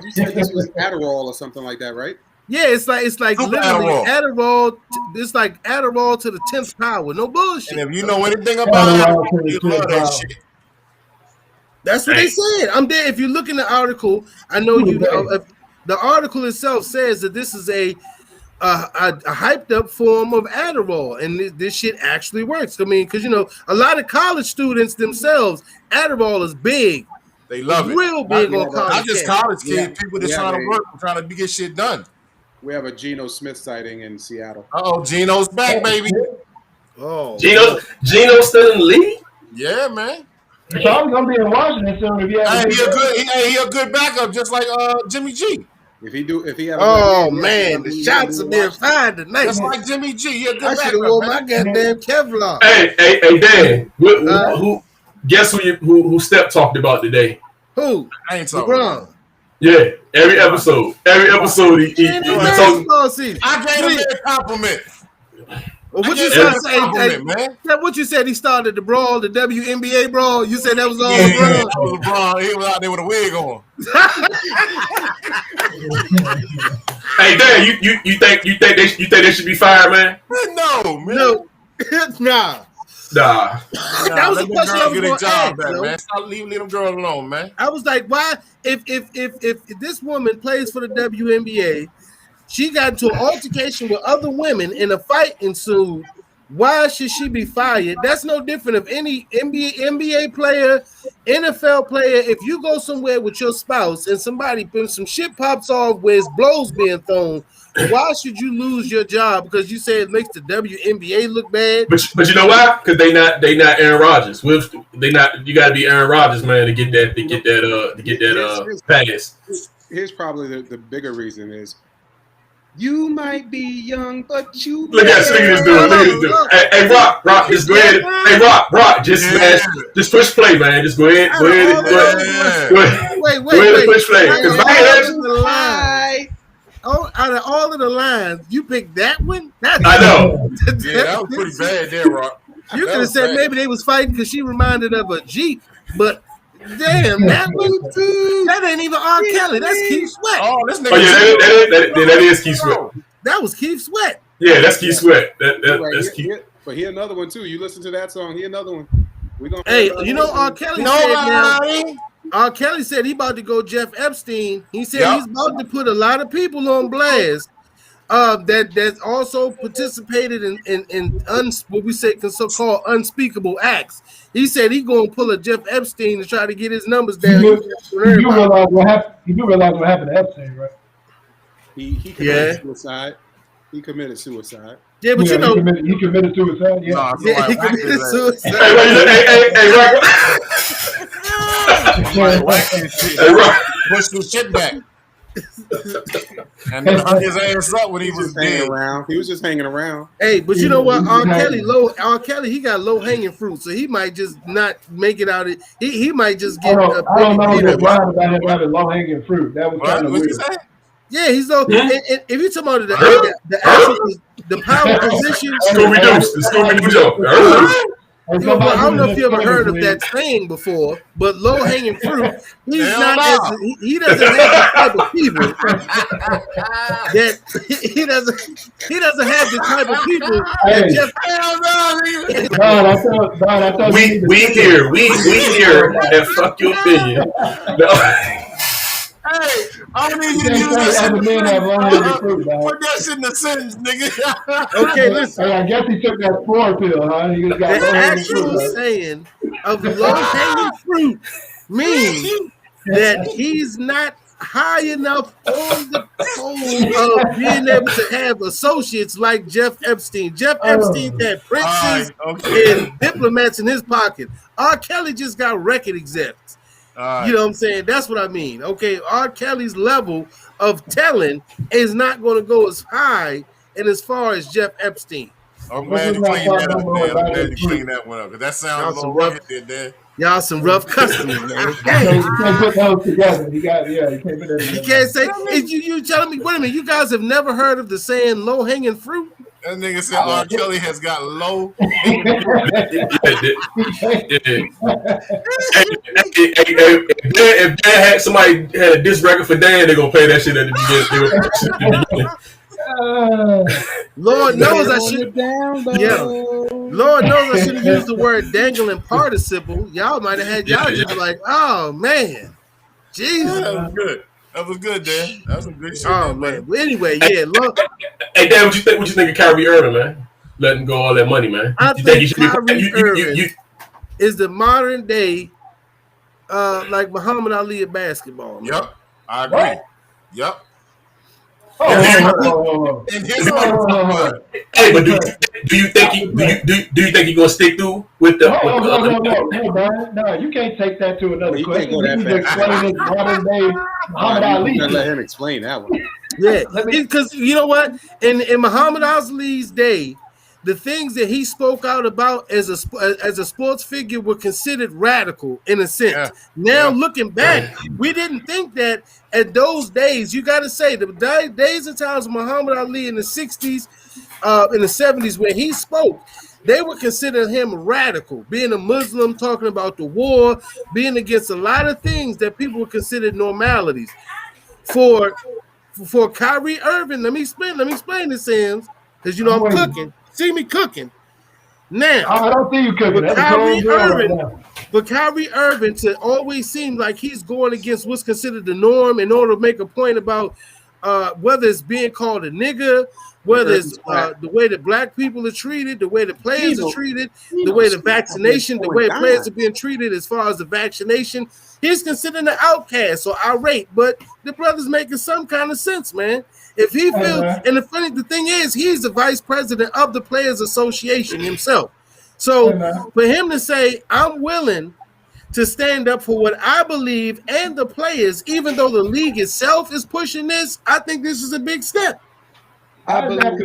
You said this was Adderall or something like that, right? Yeah, it's like Super literally Adderall. It's like Adderall to the 10th power. No bullshit. And if you know anything about Adderall, you love that shit. That's what they said. I'm there. If you look in the article, I know you. The article itself says that this is a hyped up form of Adderall, and this shit actually works. I mean, because a lot of college students themselves, Adderall is big. They love it. Real big on college. Not just college kids, people that's trying to work, trying to get shit done. We have a Geno Smith sighting in Seattle. Geno's back, baby. Oh, Geno's still in the league? Yeah, man. He's probably gonna be in Washington soon. If he a good backup, just like Jimmy G. If he have the shots are being fired tonight. Just like Jimmy G. He a good I should have wore my goddamn Kevlar. Hey, Dan. Who? Guess who Step talked about today? Who? I ain't talking. LeBron. Yeah, every episode he talks. I gave him a compliment. What you said, man? What you said? He started the brawl, the WNBA brawl. You said that was all LeBron. That was LeBron. He was out there with a wig on. Hey, Dan, you think they should be fired, man? No, man. Nah. That was a question I was going to ask, man. Stop leaving them girls alone, man. I was like, why? If this woman plays for the WNBA, she got into an altercation with other women and a fight ensued. Why should she be fired? That's no different of any NBA player, NFL player. If you go somewhere with your spouse and some shit pops off where it's blows being thrown, why should you lose your job because you say it makes the WNBA look bad? But you know why? Because they not Aaron Rodgers. They not. You got to be Aaron Rodgers, man, to get that pass. Here's probably the bigger reason is. You might be young, but you. Look at this dude. Hey, Rock, just go ahead. Hey, Rock, just push play, man. Just go ahead. Go ahead. Wait. Push play. Out of all of the lines, you picked that one? I know. That was pretty bad there, Rock. You could have said maybe they was fighting because she reminded of a Jeep, but damn, that one, that ain't even R. Kelly. That's Keith Sweat. Oh, this nigga. That is Keith Sweat. That was Keith Sweat. Yeah, that's Keith Sweat. That's Keith. But he another one too. You listen to that song. He another one. R. Kelly said now. R. Kelly said he about to go Jeff Epstein. He said he's about to put a lot of people on blast. That also participated in what we say so-called unspeakable acts. He said he gonna pull a Jeff Epstein to try to get his numbers down. You do realize what happened to Epstein, right? He committed suicide. He committed suicide. Yeah, but he committed suicide. Yeah, he committed suicide. Hey, Rock. Push the shit back. And then hung his ass up when he was dead. He was just hanging around. Hey, but you know what? R. Kelly, he got low hanging fruit, so he might just not make it out. He might just get. I don't know the line about him having low hanging fruit. That was kind of weird. Yeah, he's low. And if you talk about the power position, Scooby-Doo joke. I don't know if you ever heard of that saying before, but low hanging fruit. He doesn't have the type of people that he doesn't have the type of people that Jeff. We here and fuck your opinion. Hey, I don't need you to use that. Put that shit in the sentence, nigga. Okay, listen. I guess he took that floor pill, huh? He just got the actual saying of low hanging fruit means that he's not high enough on the pole of being able to have associates like Jeff Epstein. Jeff Epstein had princes and diplomats in his pocket. R. Kelly just got record execs. You know what I'm saying? That's what I mean. Okay, R. Kelly's level of telling is not going to go as high and as far as Jeff Epstein. I'm glad you cleaned that up, man. I'm glad you cleaned that one up. Because that sounds a little rough, there. Y'all some rough customers, man. You can't put those together. You can't put that together. You can't say, you telling me, wait a minute, you guys have never heard of the saying low hanging fruit? That nigga said R. Kelly has got low. If Dan had somebody had a disc record for Dan, they're gonna play that shit at the beginning. Lord knows I should. Lord knows I should have used the word dangling participle. Y'all might have had y'all just like, oh man, Jesus. That was good. That was good, Dan. That was some good shit. Oh man. Well, anyway, yeah. Look. Hey Dan, what you think? What you think of Kyrie Irving, man? Letting go all that money, man. I think Kyrie Irving is the modern day, like Muhammad Ali of basketball. Man. Yep, I agree. What? Yep. Hey, but do you think he gonna stick through with the? No, you can't take that to another question. You can explain this modern day Muhammad Ali. Let him explain that one. Yeah, because you know what, in Muhammad Ali's day, the things that he spoke out about as a sports figure were considered radical in a sense. Yeah. Now looking back, we didn't think that at those days. You got to say the days and times of Muhammad Ali in the 60s, in the 70s, when he spoke, they would consider him radical, being a Muslim, talking about the war, being against a lot of things that people would consider normalities. For Kyrie Irving, let me explain this, Sam's, because you know I'm cooking. See me cooking. Now, I don't see you cooking. But Kyrie Irving to always seem like he's going against what's considered the norm in order to make a point about whether it's being called a nigger, whether it's the way that black people are treated, the way the players are treated, the way the vaccination, the way players are being treated as far as the vaccination. He's considered an outcast or irate, but the brother's making some kind of sense, man. If he feels, and the thing is, he's the vice president of the Players Association himself. So for him to say, I'm willing to stand up for what I believe and the players, even though the league itself is pushing this, I think this is a big step. I believe I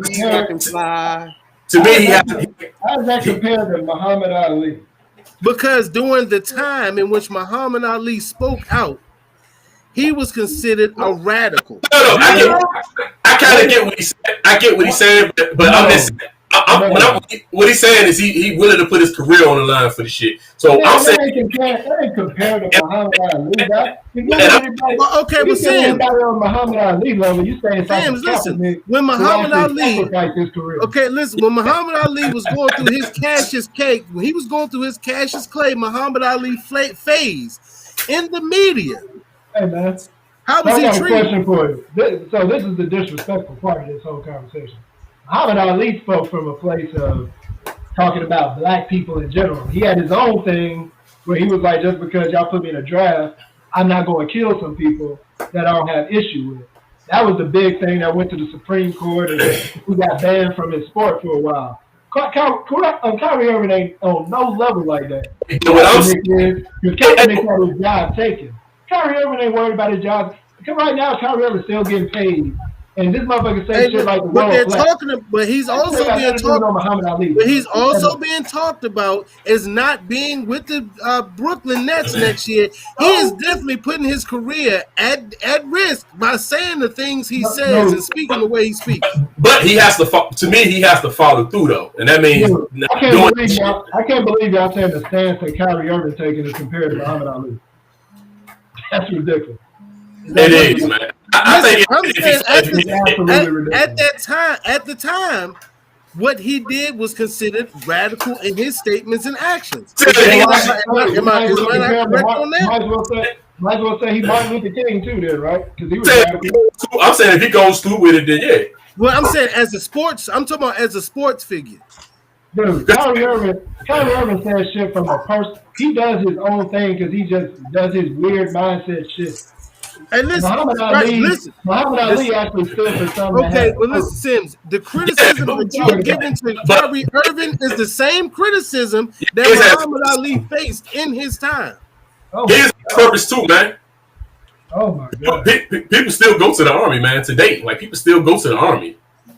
can fly. To me, how does that compare to Muhammad Ali? Because during the time in which Muhammad Ali spoke out, he was considered a radical. No, I kind of get what he said. I get what he's saying, but I'm just what he's saying is he willing to put his career on the line for the shit. So I'm saying that ain't compared to Muhammad Ali. Okay, but Sam, Muhammad Ali level, you saying Sam, listen. When Muhammad Ali, okay, listen. When Muhammad Ali was going through his Cassius Clay, Muhammad Ali phase in the media. Hey man, how was he treated? Question for you. So this is the disrespectful part of this whole conversation. Muhammad Ali spoke from a place of talking about black people in general. He had his own thing where he was like, just because y'all put me in a draft, I'm not going to kill some people that I don't have issue with. That was the big thing that went to the Supreme Court, and he got banned from his sport for a while. Kyrie Irving ain't on no level like that. Because Kaepernick had his job taken. Kyrie Irving ain't worried about his job. Because right now, Kyrie Irving's still getting paid. And this motherfucker says shit like the but he's also being talked about as not being with the Brooklyn Nets next year. He is definitely putting his career at risk by saying the things he says and speaking the way he speaks. But he has to. To me, he has to follow through though, and that means I can't believe y'all saying the stance that Kyrie Irving taking is compared to Muhammad Ali. That's ridiculous. It is, man. At the time, what he did was considered radical in his statements and actions. Am I correct on that? Might as well say he Martin Luther King too, then, right? Because he was radical. I'm saying if he goes through with it, then yeah. Well, I'm saying I'm talking about as a sports figure. Dude, Kyrie Irving says shit from a person. He does his own thing because he just does his weird mindset shit. And Muhammad Ali actually stood for something. Okay, well, listen, Sims, the criticism that you're giving to Kyrie Irving is the same criticism that Muhammad Ali faced in his time. His purpose too, man. Oh my God! People still go to the army, man. Today, like people still go to the army.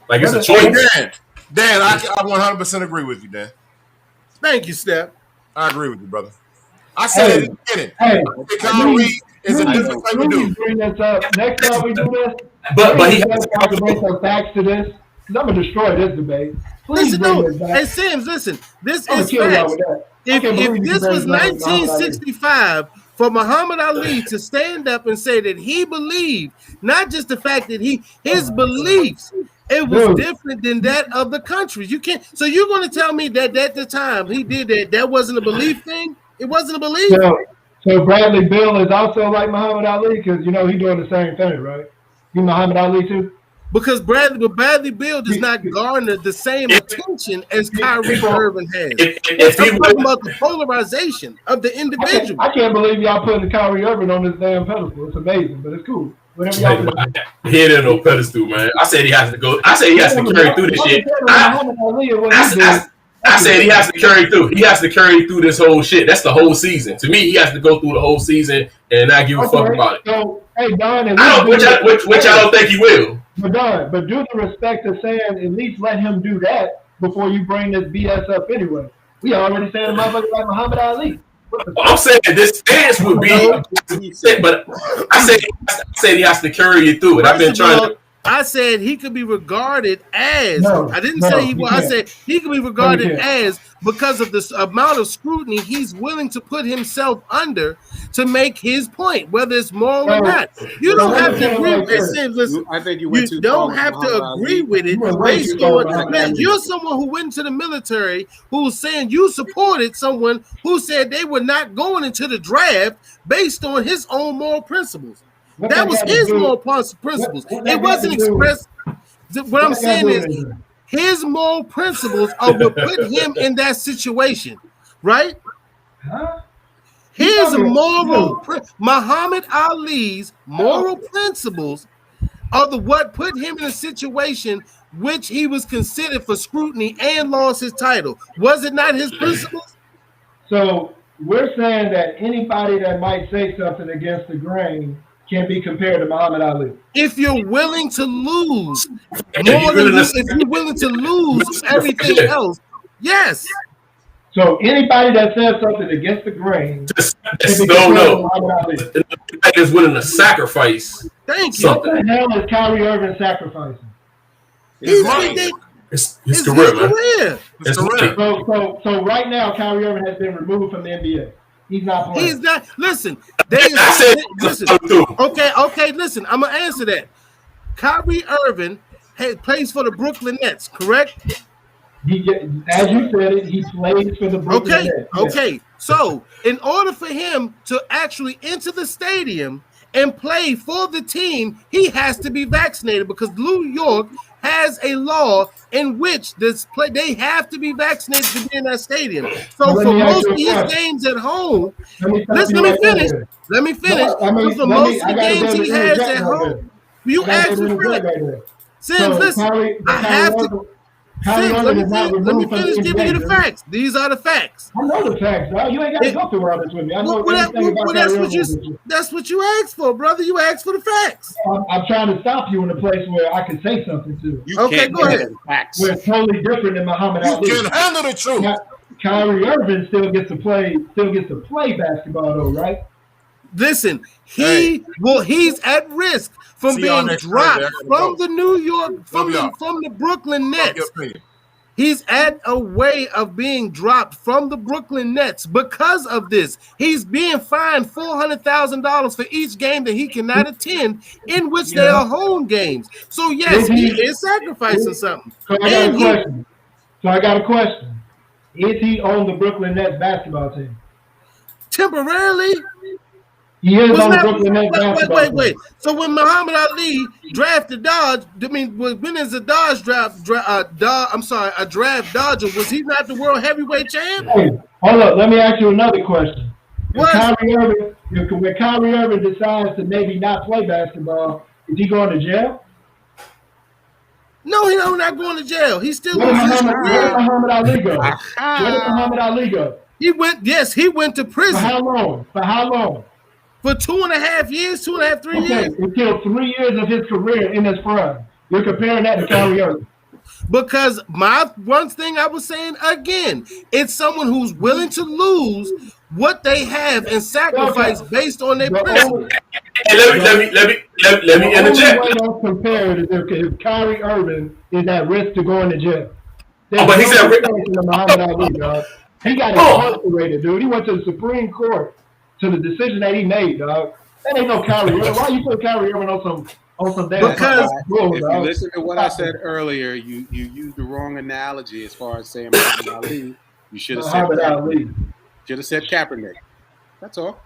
Like it's a choice. Dan, I 100% agree with you, Dan. Thank you, Steph. I agree with you, brother. I said it in the beginning. Kyrie is a different type of dude. Bring this up. Next time we do this, but he has to bring some facts to this. I'm gonna destroy this debate. Please listen, bring this back. Hey, Sims, listen. This I'm is gonna kill y'all facts. with that. If this was 1965, for Muhammad Ali to stand up and say that he believed, not just the fact that his beliefs, it was different than that of the countries. You can't. So you're going to tell me that at the time he did that wasn't a belief thing? It wasn't a belief. So Bradley Bill is also like Muhammad Ali because he's doing the same thing, right? You Muhammad Ali too. Because Bradley Bill does not garner the same attention as Kyrie Irving has. I'm talking about the polarization of the individual. I can't believe y'all putting Kyrie Irving on this damn pedestal. It's amazing, but it's cool. Whatever y'all do. He ain't no pedestal, man. I said he has to go. I said he has to carry through this shit. I said he has to carry through. He has to carry through this whole shit. That's the whole season. To me, he has to go through the whole season and not give a fuck about it. So, hey, Don, which I don't think he will. But Don, do the respect of saying at least let him do that before you bring this BS up anyway. We already saying a motherfucker like Muhammad Ali. I'm saying this stance would be, but I said he has to carry you through it. I've been trying to. I said he could be regarded as. I didn't say he was. I said he could be regarded as because of this amount of scrutiny he's willing to put himself under to make his point, whether it's moral or not. You don't have to agree with it. Listen, I think you don't have to agree with it based on. Man, you're someone who went into the military who's saying you supported someone who said they were not going into the draft based on his own moral principles. That was his moral principles. It wasn't expressed. What I'm saying is his moral principles are what put him in that situation, right? His Muhammad Ali's moral principles are what put him in a situation which he was considered for scrutiny and lost his title. Was it not his principles? So we're saying that anybody that might say something against the grain can be compared to Muhammad Ali. If you're willing to lose if you're willing to lose everything else, yes. So anybody that says something against the grain, Anybody is willing to sacrifice. Thank you. What the hell is Kyrie Irving sacrificing? His career, man. So right now, Kyrie Irving has been removed from the NBA. He's not playing. He's not. Listen. Listen. Okay. Listen. I'm gonna answer that. Kyrie Irving plays for the Brooklyn Nets, correct? As you said it, he plays for the Brooklyn Nets. Okay. So, in order for him to actually enter the stadium and play for the team, he has to be vaccinated because New York has a law in which they have to be vaccinated to be in that stadium. So for most of his games at home, let me finish. For most of the games he has at home, you ask for credit. Sims, listen, I have to. Let me finish giving you the facts. These are the facts. I know the facts, bro. You ain't got to go through all this with me. I know that's what you asked for, brother. You asked for the facts. I'm trying to stop you in a place where I can say something to. Okay, go ahead. We're totally different than Muhammad Ali. You can handle the truth. Kyrie Irving still gets to play basketball though, right? Listen, he's at risk from being dropped from the New York, from the Brooklyn Nets. He's at a way of being dropped from the Brooklyn Nets because of this. He's being fined $400,000 for each game that he cannot attend, in which they are home games. So yes, he is sacrificing something. So I got a question. Is he on the Brooklyn Nets basketball team? Temporarily. He is on the Brooklyn Nets basketball team. Wait. So when Muhammad Ali drafted Dodge, when is a Dodge draft? A draft Dodger. Was he not the world heavyweight champ? Hey, hold up. Let me ask you another question. When Kyrie Irving decides to maybe not play basketball, is he going to jail? No, he's not going to jail. He's still Where did Muhammad Ali go? Where did Muhammad Ali go? He went to prison. For how long? For 2.5 years, 3 years. Until 3 years of his career in his prime. You're comparing that to Kyrie Irving. Because one thing I was saying again, it's someone who's willing to lose what they have and sacrifice based on their principles. let me interject. The only way don't compare is if Kyrie Irving is at risk to going to jail. But he's at risk. Muhammad Ali, dog. He got incarcerated, dude. He went to the Supreme Court to the decision that he made, dog. That ain't no Kyrie Irving. Why you put Kyrie Irving on some damn? Because if you listen to what I said earlier, you used the wrong analogy as far as saying Muhammad Ali. You should have said Ali. Should have said Kaepernick. That's all.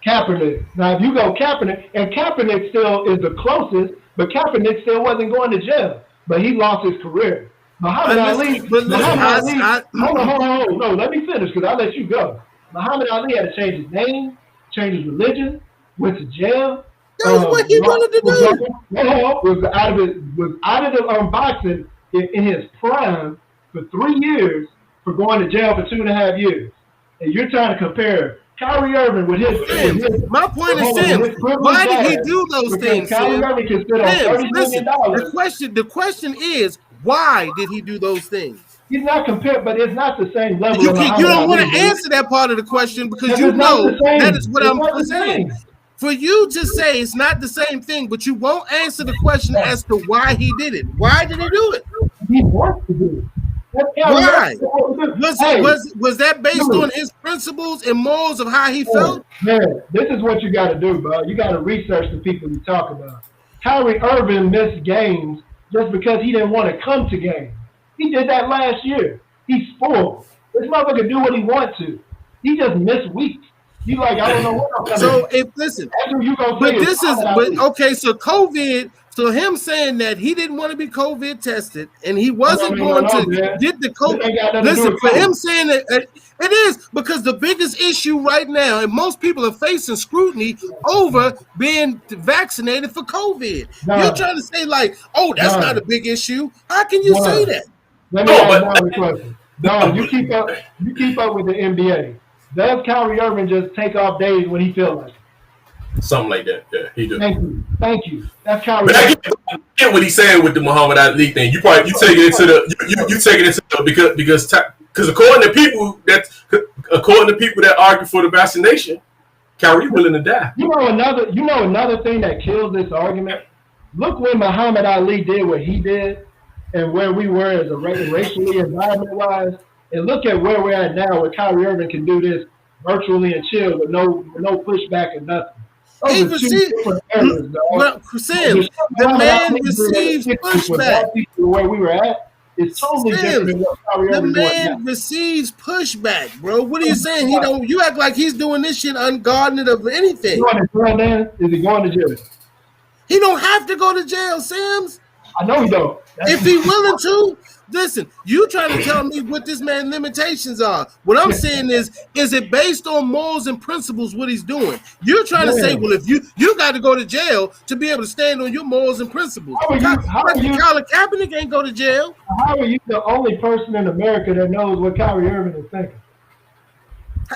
Kaepernick. Now, if you go Kaepernick, and Kaepernick still is the closest, but Kaepernick still wasn't going to jail, but he lost his career. Muhammad Ali. Hold on. No, let me finish because I'll let you go. Muhammad Ali had to change his name, change his religion, went to jail. That was what he wanted to do. Was out of the boxing in his prime for 3 years for going to jail for 2.5 years. And you're trying to compare Kyrie Irving with his my point is this. Why did he do those things? Kyrie Irving can sit on $30 million. The question is, why did he do those things? He's not compared, but it's not the same level. You don't want to answer that part of the question because you know that is what I'm saying. For you to say it's not the same thing, but you won't answer the question as to why he did it. Why did he do it? He wants to do it. Why? Was that based on his principles and morals of how he felt? Man, this is what you got to do, bro. You got to research the people you talk about. Kyrie Irving missed games just because he didn't want to come to games. He did that last year. He's spoiled. This motherfucker do what he wants to. He just missed weeks. You like, I don't know what I'm so if listen, so COVID. So him saying that he didn't want to be COVID tested and he wasn't going to get the COVID. Listen, for him saying that it is because the biggest issue right now, and most people are facing scrutiny over being vaccinated for COVID. You're trying to say like, oh, that's not a big issue. How can you say that? Let me ask one question. Don, you keep up with the NBA. Does Kyrie Irving just take off days when he feels like it? Something like that. Yeah, he does. Thank you. That's Kyrie. But I get what he's saying with the Muhammad Ali thing. You take it into the because according to people that argue for the vaccination, Kyrie willing to die. You know another thing that kills this argument. Look when Muhammad Ali did what he did, and where we were as a racially environment wise, and look at where we're at now, where Kyrie Irving can do this virtually and chill with no pushback and nothing. He received, Sam, the man receives pushback. Where we were at is totally different. The man receives pushback, bro. What are you saying? You act like he's doing this shit unguarded of anything. Is he going to jail? He don't have to go to jail, Sams. I know he don't. If he willing to. Listen, you trying to tell me what this man's limitations are. What I'm saying is it based on morals and principles what he's doing? You're trying to say, well, if you got to go to jail to be able to stand on your morals and principles. Colin Kaepernick ain't go to jail. How are you the only person in America that knows what Kyrie Irving is thinking?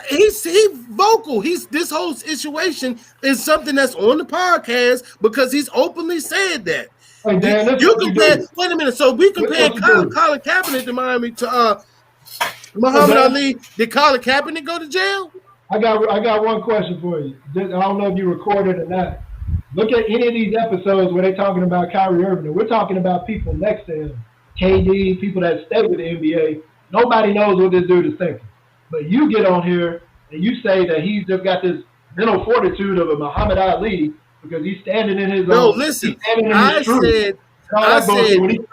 He's vocal. This whole situation is something that's on the podcast because he's openly said that. Hey, Dan, wait a minute. So we compared Colin Kaepernick to Muhammad Ali. Did Colin Kaepernick go to jail? I got one question for you. I don't know if you recorded or not. Look at any of these episodes where they're talking about Kyrie Irving. We're talking about people next to him, KD, people that stay with the NBA. Nobody knows what this dude is thinking. But you get on here and you say that he's just got this mental fortitude of a Muhammad Ali. Because he's standing in his own. No, listen. I said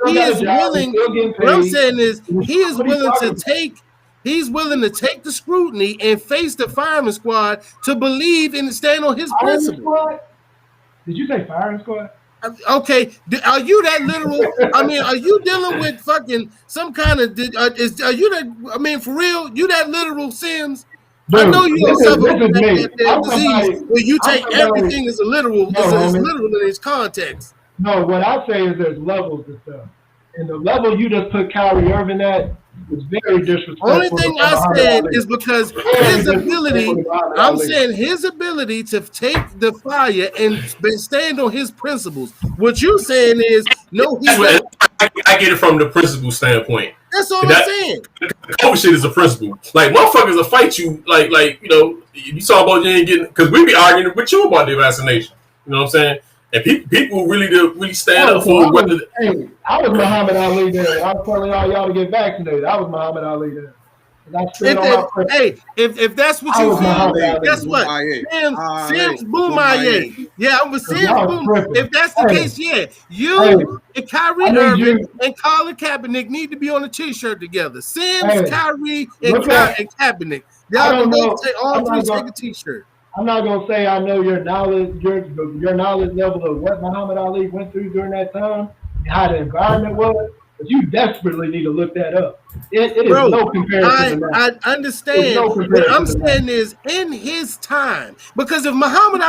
he is willing. What I'm saying is he is willing to take. He's willing to take the scrutiny and face the firing squad to believe and stand on his principles. Did you say firing squad? Okay, are you that literal? I mean, are you dealing with fucking some kind of? Are you that? I mean, for real, you that literal, Sims? Dude, I know you suffer from that disease where you take everything as a literal, as literal in its context. No, what I say is there's levels to stuff. And the level you just put Kyrie Irving at is very disrespectful. Only thing I said is because his ability, I'm saying his ability to take the fire and stand on his principles. What you're saying is, no, I get it from the principle standpoint. That's all I'm saying. COVID shit is a principle. Like, motherfuckers will fight you. Like you talk about you ain't getting, because we be arguing with you about the vaccination. You know what I'm saying? And people really stand up for whether. Hey, I was Muhammad Ali there. I was telling y'all to get vaccinated. I was Muhammad Ali there. If that's what you feel, guess what? Sims Boomaye. Yeah, I'm with Sims Boom. If that's the case, yeah. You and Kyrie Irving and Colin Kaepernick need to be on a t-shirt together. Sims, Kyrie, and Kaepernick. Y'all can both all three take a t-shirt. I'm not gonna say I know your knowledge level of what Muhammad Ali went through during that time and how the environment was, but you desperately need to look that up. It is no comparison to that. I understand. What I'm saying is in his time, because if Muhammad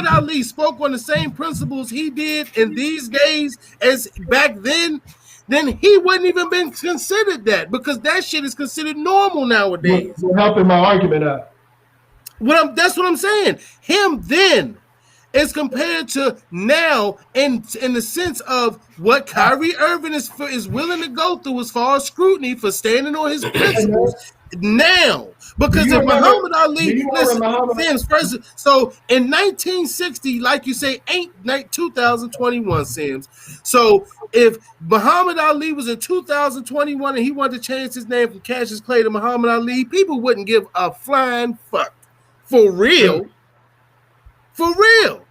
Ali spoke on the same principles he did in these days as back then he wouldn't even been considered that, because that shit is considered normal nowadays. You're helping my argument out. That's what I'm saying. Him then as compared to now in the sense of what Kyrie Irving is willing to go through as far as scrutiny for standing on his principles now. Because if Muhammad Ali, listen, so in 1960, like you say, ain't 2021, Sims. So if Muhammad Ali was in 2021 and he wanted to change his name from Cassius Clay to Muhammad Ali, people wouldn't give a flying fuck. For real. For real.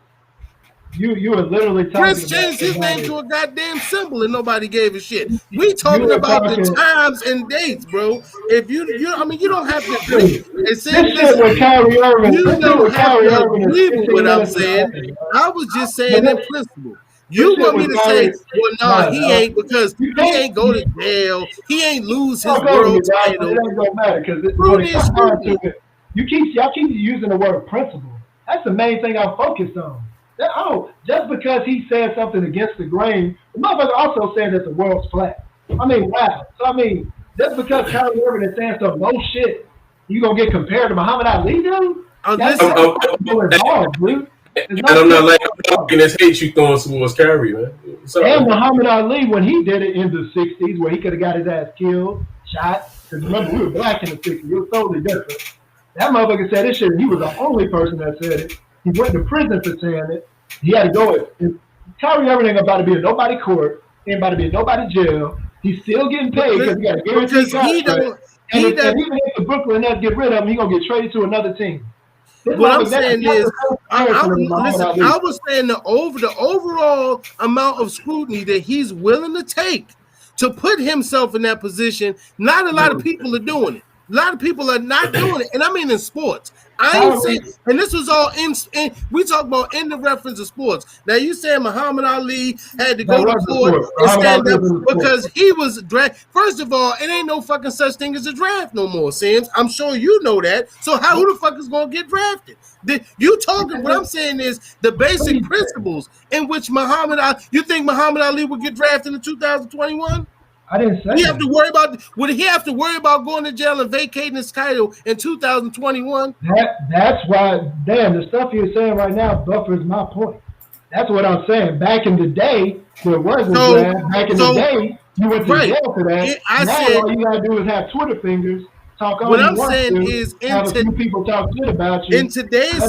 You were literally talking Prince changed his name to a goddamn symbol and nobody gave a shit. We talking about the times and dates, bro. If you don't have to agree. With Kyrie Irving, you don't have to agree with what I'm saying. I was just saying in principle. You want me to say, well, no, he ain't, because he ain't go to jail. He ain't lose his world title. It doesn't matter because y'all keep using the word principle. That's the main thing I'm focused on. Just because he said something against the grain, the motherfucker also said that the world's flat. I mean, wow. So, just because Kyrie Irving is saying some low shit, you going to get compared to Muhammad Ali, dude? That's hard, dude. And I'm not liking this hate you throwing towards Kyrie, man. And Muhammad Ali, when he did it in the 60s, where he could have got his ass killed, shot, because remember, we were black in the 60s. It was totally different. That motherfucker said this shit, and he was the only person that said it. He went to prison for saying it. He had to go in. Kyrie Irving ain't about to be in nobody court, ain't about to be in nobody jail. He's still getting paid because he got a guaranteed contract. And even if the Brooklyn Nets get rid of him, he's going to get traded to another team. What I'm saying is, I was saying the overall amount of scrutiny that he's willing to take to put himself in that position, not a lot of people are doing it. A lot of people are not doing it, and I mean in sports. I ain't saying, and this was all in we talk about in the reference of sports. Now you saying Muhammad Ali had to go to court and stand up because he was drafted. First of all, it ain't no fucking such thing as a draft no more, Sims. I'm sure you know that. So who the fuck is gonna get drafted? You talking? What I'm saying is the basic principles in which Muhammad Ali. You think Muhammad Ali would get drafted in 2021? I didn't say would he have to worry about going to jail and vacating his title in 2021? That's why, damn, the stuff you're saying right now buffers my point. That's what I'm saying. Back in the day, there wasn't draft. Back in the day, you went to jail for that. All you gotta do is have Twitter fingers, talk all what I'm saying is people talk shit about you. In today's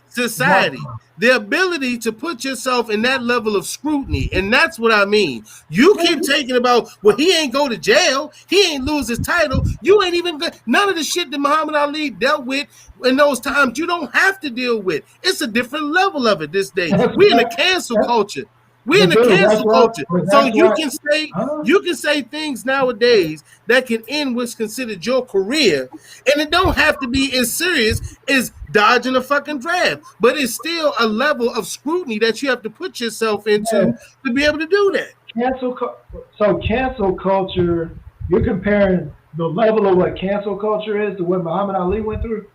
society, the ability to put yourself in that level of scrutiny, and that's what I mean. You keep taking about, well, he ain't go to jail, he ain't lose his title. You ain't even none of the shit that Muhammad Ali dealt with in those times. You don't have to deal with. It's a different level of it this day. We in a cancel culture. We're in the cancel culture, so you can say things nowadays that can end what's considered your career, and it don't have to be as serious as dodging a fucking draft, but it's still a level of scrutiny that you have to put yourself into to be able to do that. Cancel culture, you're comparing the level of what cancel culture is to what Muhammad Ali went through?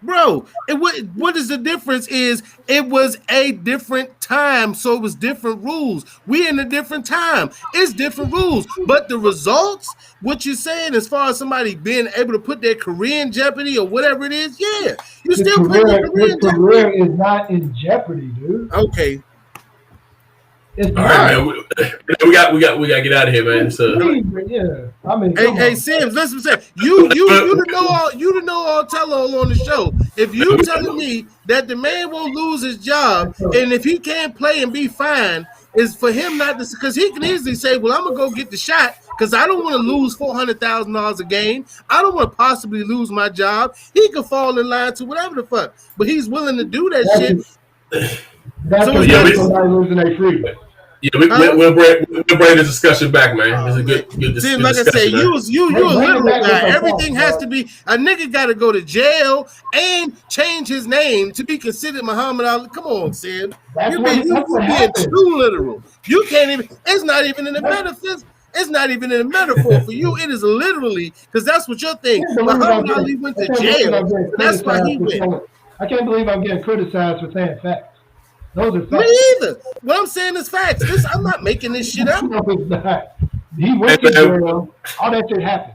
Bro, what is the difference is it was a different time, so it was different rules. We in a different time. It's different rules. But the results, what you're saying as far as somebody being able to put their career in jeopardy or whatever it is, yeah. You still put your career in jeopardy. Career is not in jeopardy, dude. Okay. It's all right, man. We got to get out of here, man. So, yeah, I mean, hey, Sims, listen, you to know all tell-all on the show. If you telling me that the man won't lose his job, and if he can't play and be fine, is for him not to, because he can easily say, well, I'm gonna go get the shot because I don't want to lose $400,000 a game. I don't want to possibly lose my job. He could fall in line to whatever the fuck, but he's willing to do that shit. That's so somebody losing their freedom. Yeah, we'll bring the discussion back, man. It's a good discussion. Like I said, you a literal guy. Everything has to be a nigga got to go to jail and change his name to be considered Muhammad Ali. Come on, Sim. You're being too literal. You can't even. It's not even in the metaphysics. It's not even in a metaphor for you. It is literally because that's what you're thinking. Muhammad Ali went to jail. That's why he went. I can't believe I'm getting criticized for saying facts. Those are facts. Me either. What I'm saying is facts. I'm not making this shit up. He went to jail. All that shit happened.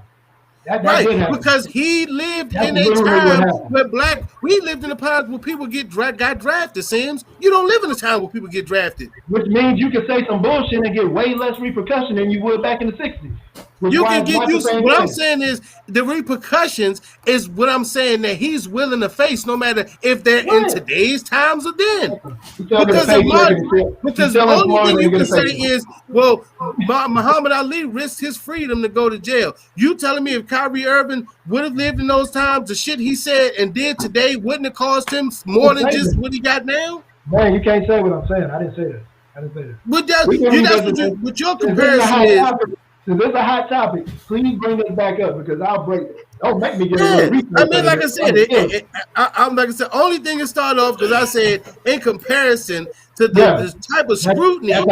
That right, because he lived in a time where we lived in a time where people got drafted, Sims. You don't live in a time where people get drafted. Which means you can say some bullshit and get way less repercussion than you would back in the 60s. You can get used to what I'm saying is the repercussions is what I'm saying that he's willing to face no matter if they're in today's times or then. Because the only thing you can say is, well, Muhammad Ali risked his freedom to go to jail. You telling me if Kyrie Irving would have lived in those times, the shit he said and did today wouldn't have cost him more than just what he got now? Man, you can't say what I'm saying. I didn't say that. But that's what your comparison is. Since there's a hot topic, please bring this back up because I'll break it. Don't make me get I mean, like I said, only thing to start off because I said in comparison to the type of scrutiny that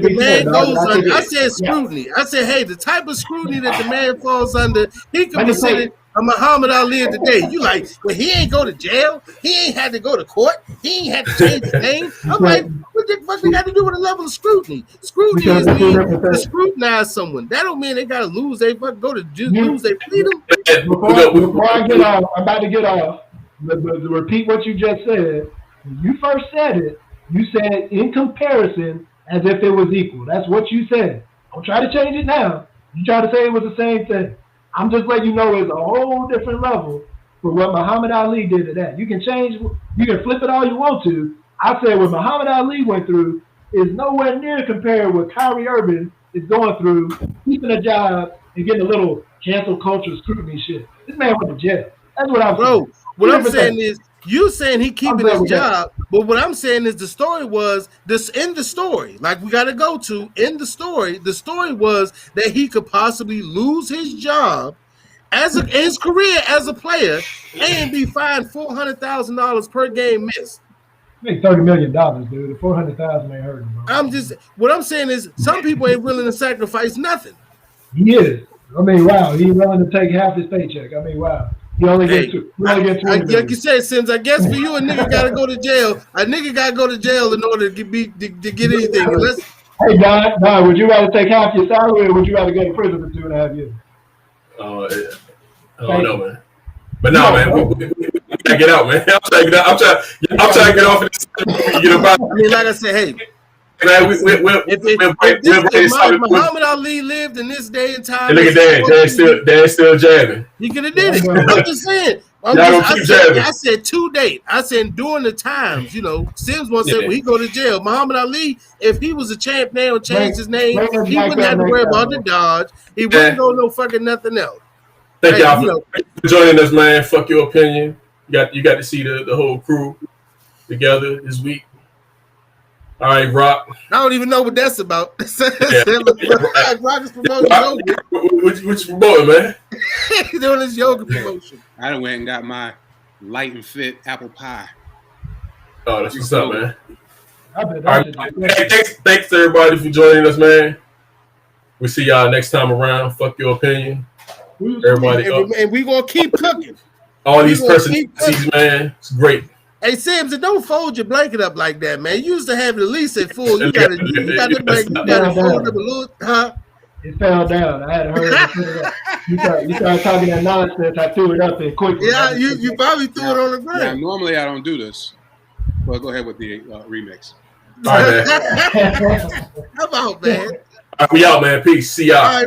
the man goes under. I said scrutiny. I said, hey, the type of scrutiny that the man falls under, he can be considered a Muhammad Ali of the day. You like, well, he ain't go to jail. He ain't had to go to court. He ain't had to change his name. I'm like, what the fuck they got to do with a level of scrutiny? Scrutiny is mean to scrutinize someone. That don't mean they got to lose. They fuck go to lose their freedom. Before I get off, I'm about to get off. To repeat what you just said. When you first said it, you said in comparison as if it was equal. That's what you said. Don't try to change it now. You try to say it was the same thing. I'm just letting you know it's a whole different level for what Muhammad Ali did to that. You can change, you can flip it all you want to. I said what Muhammad Ali went through is nowhere near compared with Kyrie Irving is going through, keeping a job and getting a little cancel culture scrutiny shit. This man went to jail. That's what I'm saying. What I'm saying is, you saying he keeping his job, but what I'm saying is the story was this in the story, like we got to go to in the story. The story was that he could possibly lose his job his career as a player and be fined $400,000 per game missed. Make $30 million, dude. The $400,000 ain't hurting, bro. What I'm saying is some people ain't willing to sacrifice nothing. He is. I mean, wow. He's willing to take half his paycheck. I mean, wow. You only get two. Like you said, Sims, I guess for you, a nigga got to go to jail. A nigga got to go to jail in order to get anything. Hey, Don, would you rather take half your salary or would you rather go to prison for 2.5 years? I don't know, man. But no, man, we gotta get out, man. I'm trying to get off of this. I mean, like I said, hey. Man, if Muhammad Ali lived in this day and time, look at Dad's still jabbing. He could have did it. I'm just saying. I said to date. I said during the times, Sims once said when he go to jail, Muhammad Ali, if he was a champ now and changed his name, he wouldn't have to worry about the Dodge. He wouldn't go no fucking nothing else. Thank y'all for joining us, man. Fuck your opinion. You got to see the whole crew together this week. All right, Rock. I don't even know what that's about. Rock is promoting yoga. What you promoting, man? He's doing his yoga promotion. I done went and got my light and fit apple pie. Oh, that's what's up, man. All right, thanks to everybody for joining us, man. We'll see y'all next time around. Fuck your opinion. Everybody, and we gonna keep cooking. All these personalities, man. It's great. Hey, Sims, don't fold your blanket up like that, man. You used to have it at least at full. You got to fold up a little, huh? It fell down. I had heard it. You started talking that nonsense. I threw it up and quickly. Yeah, you probably threw it on the ground. Yeah, normally I don't do this. Well, go ahead with the remix. All right, man. Come on, man. All right, we out, man. Peace. See y'all.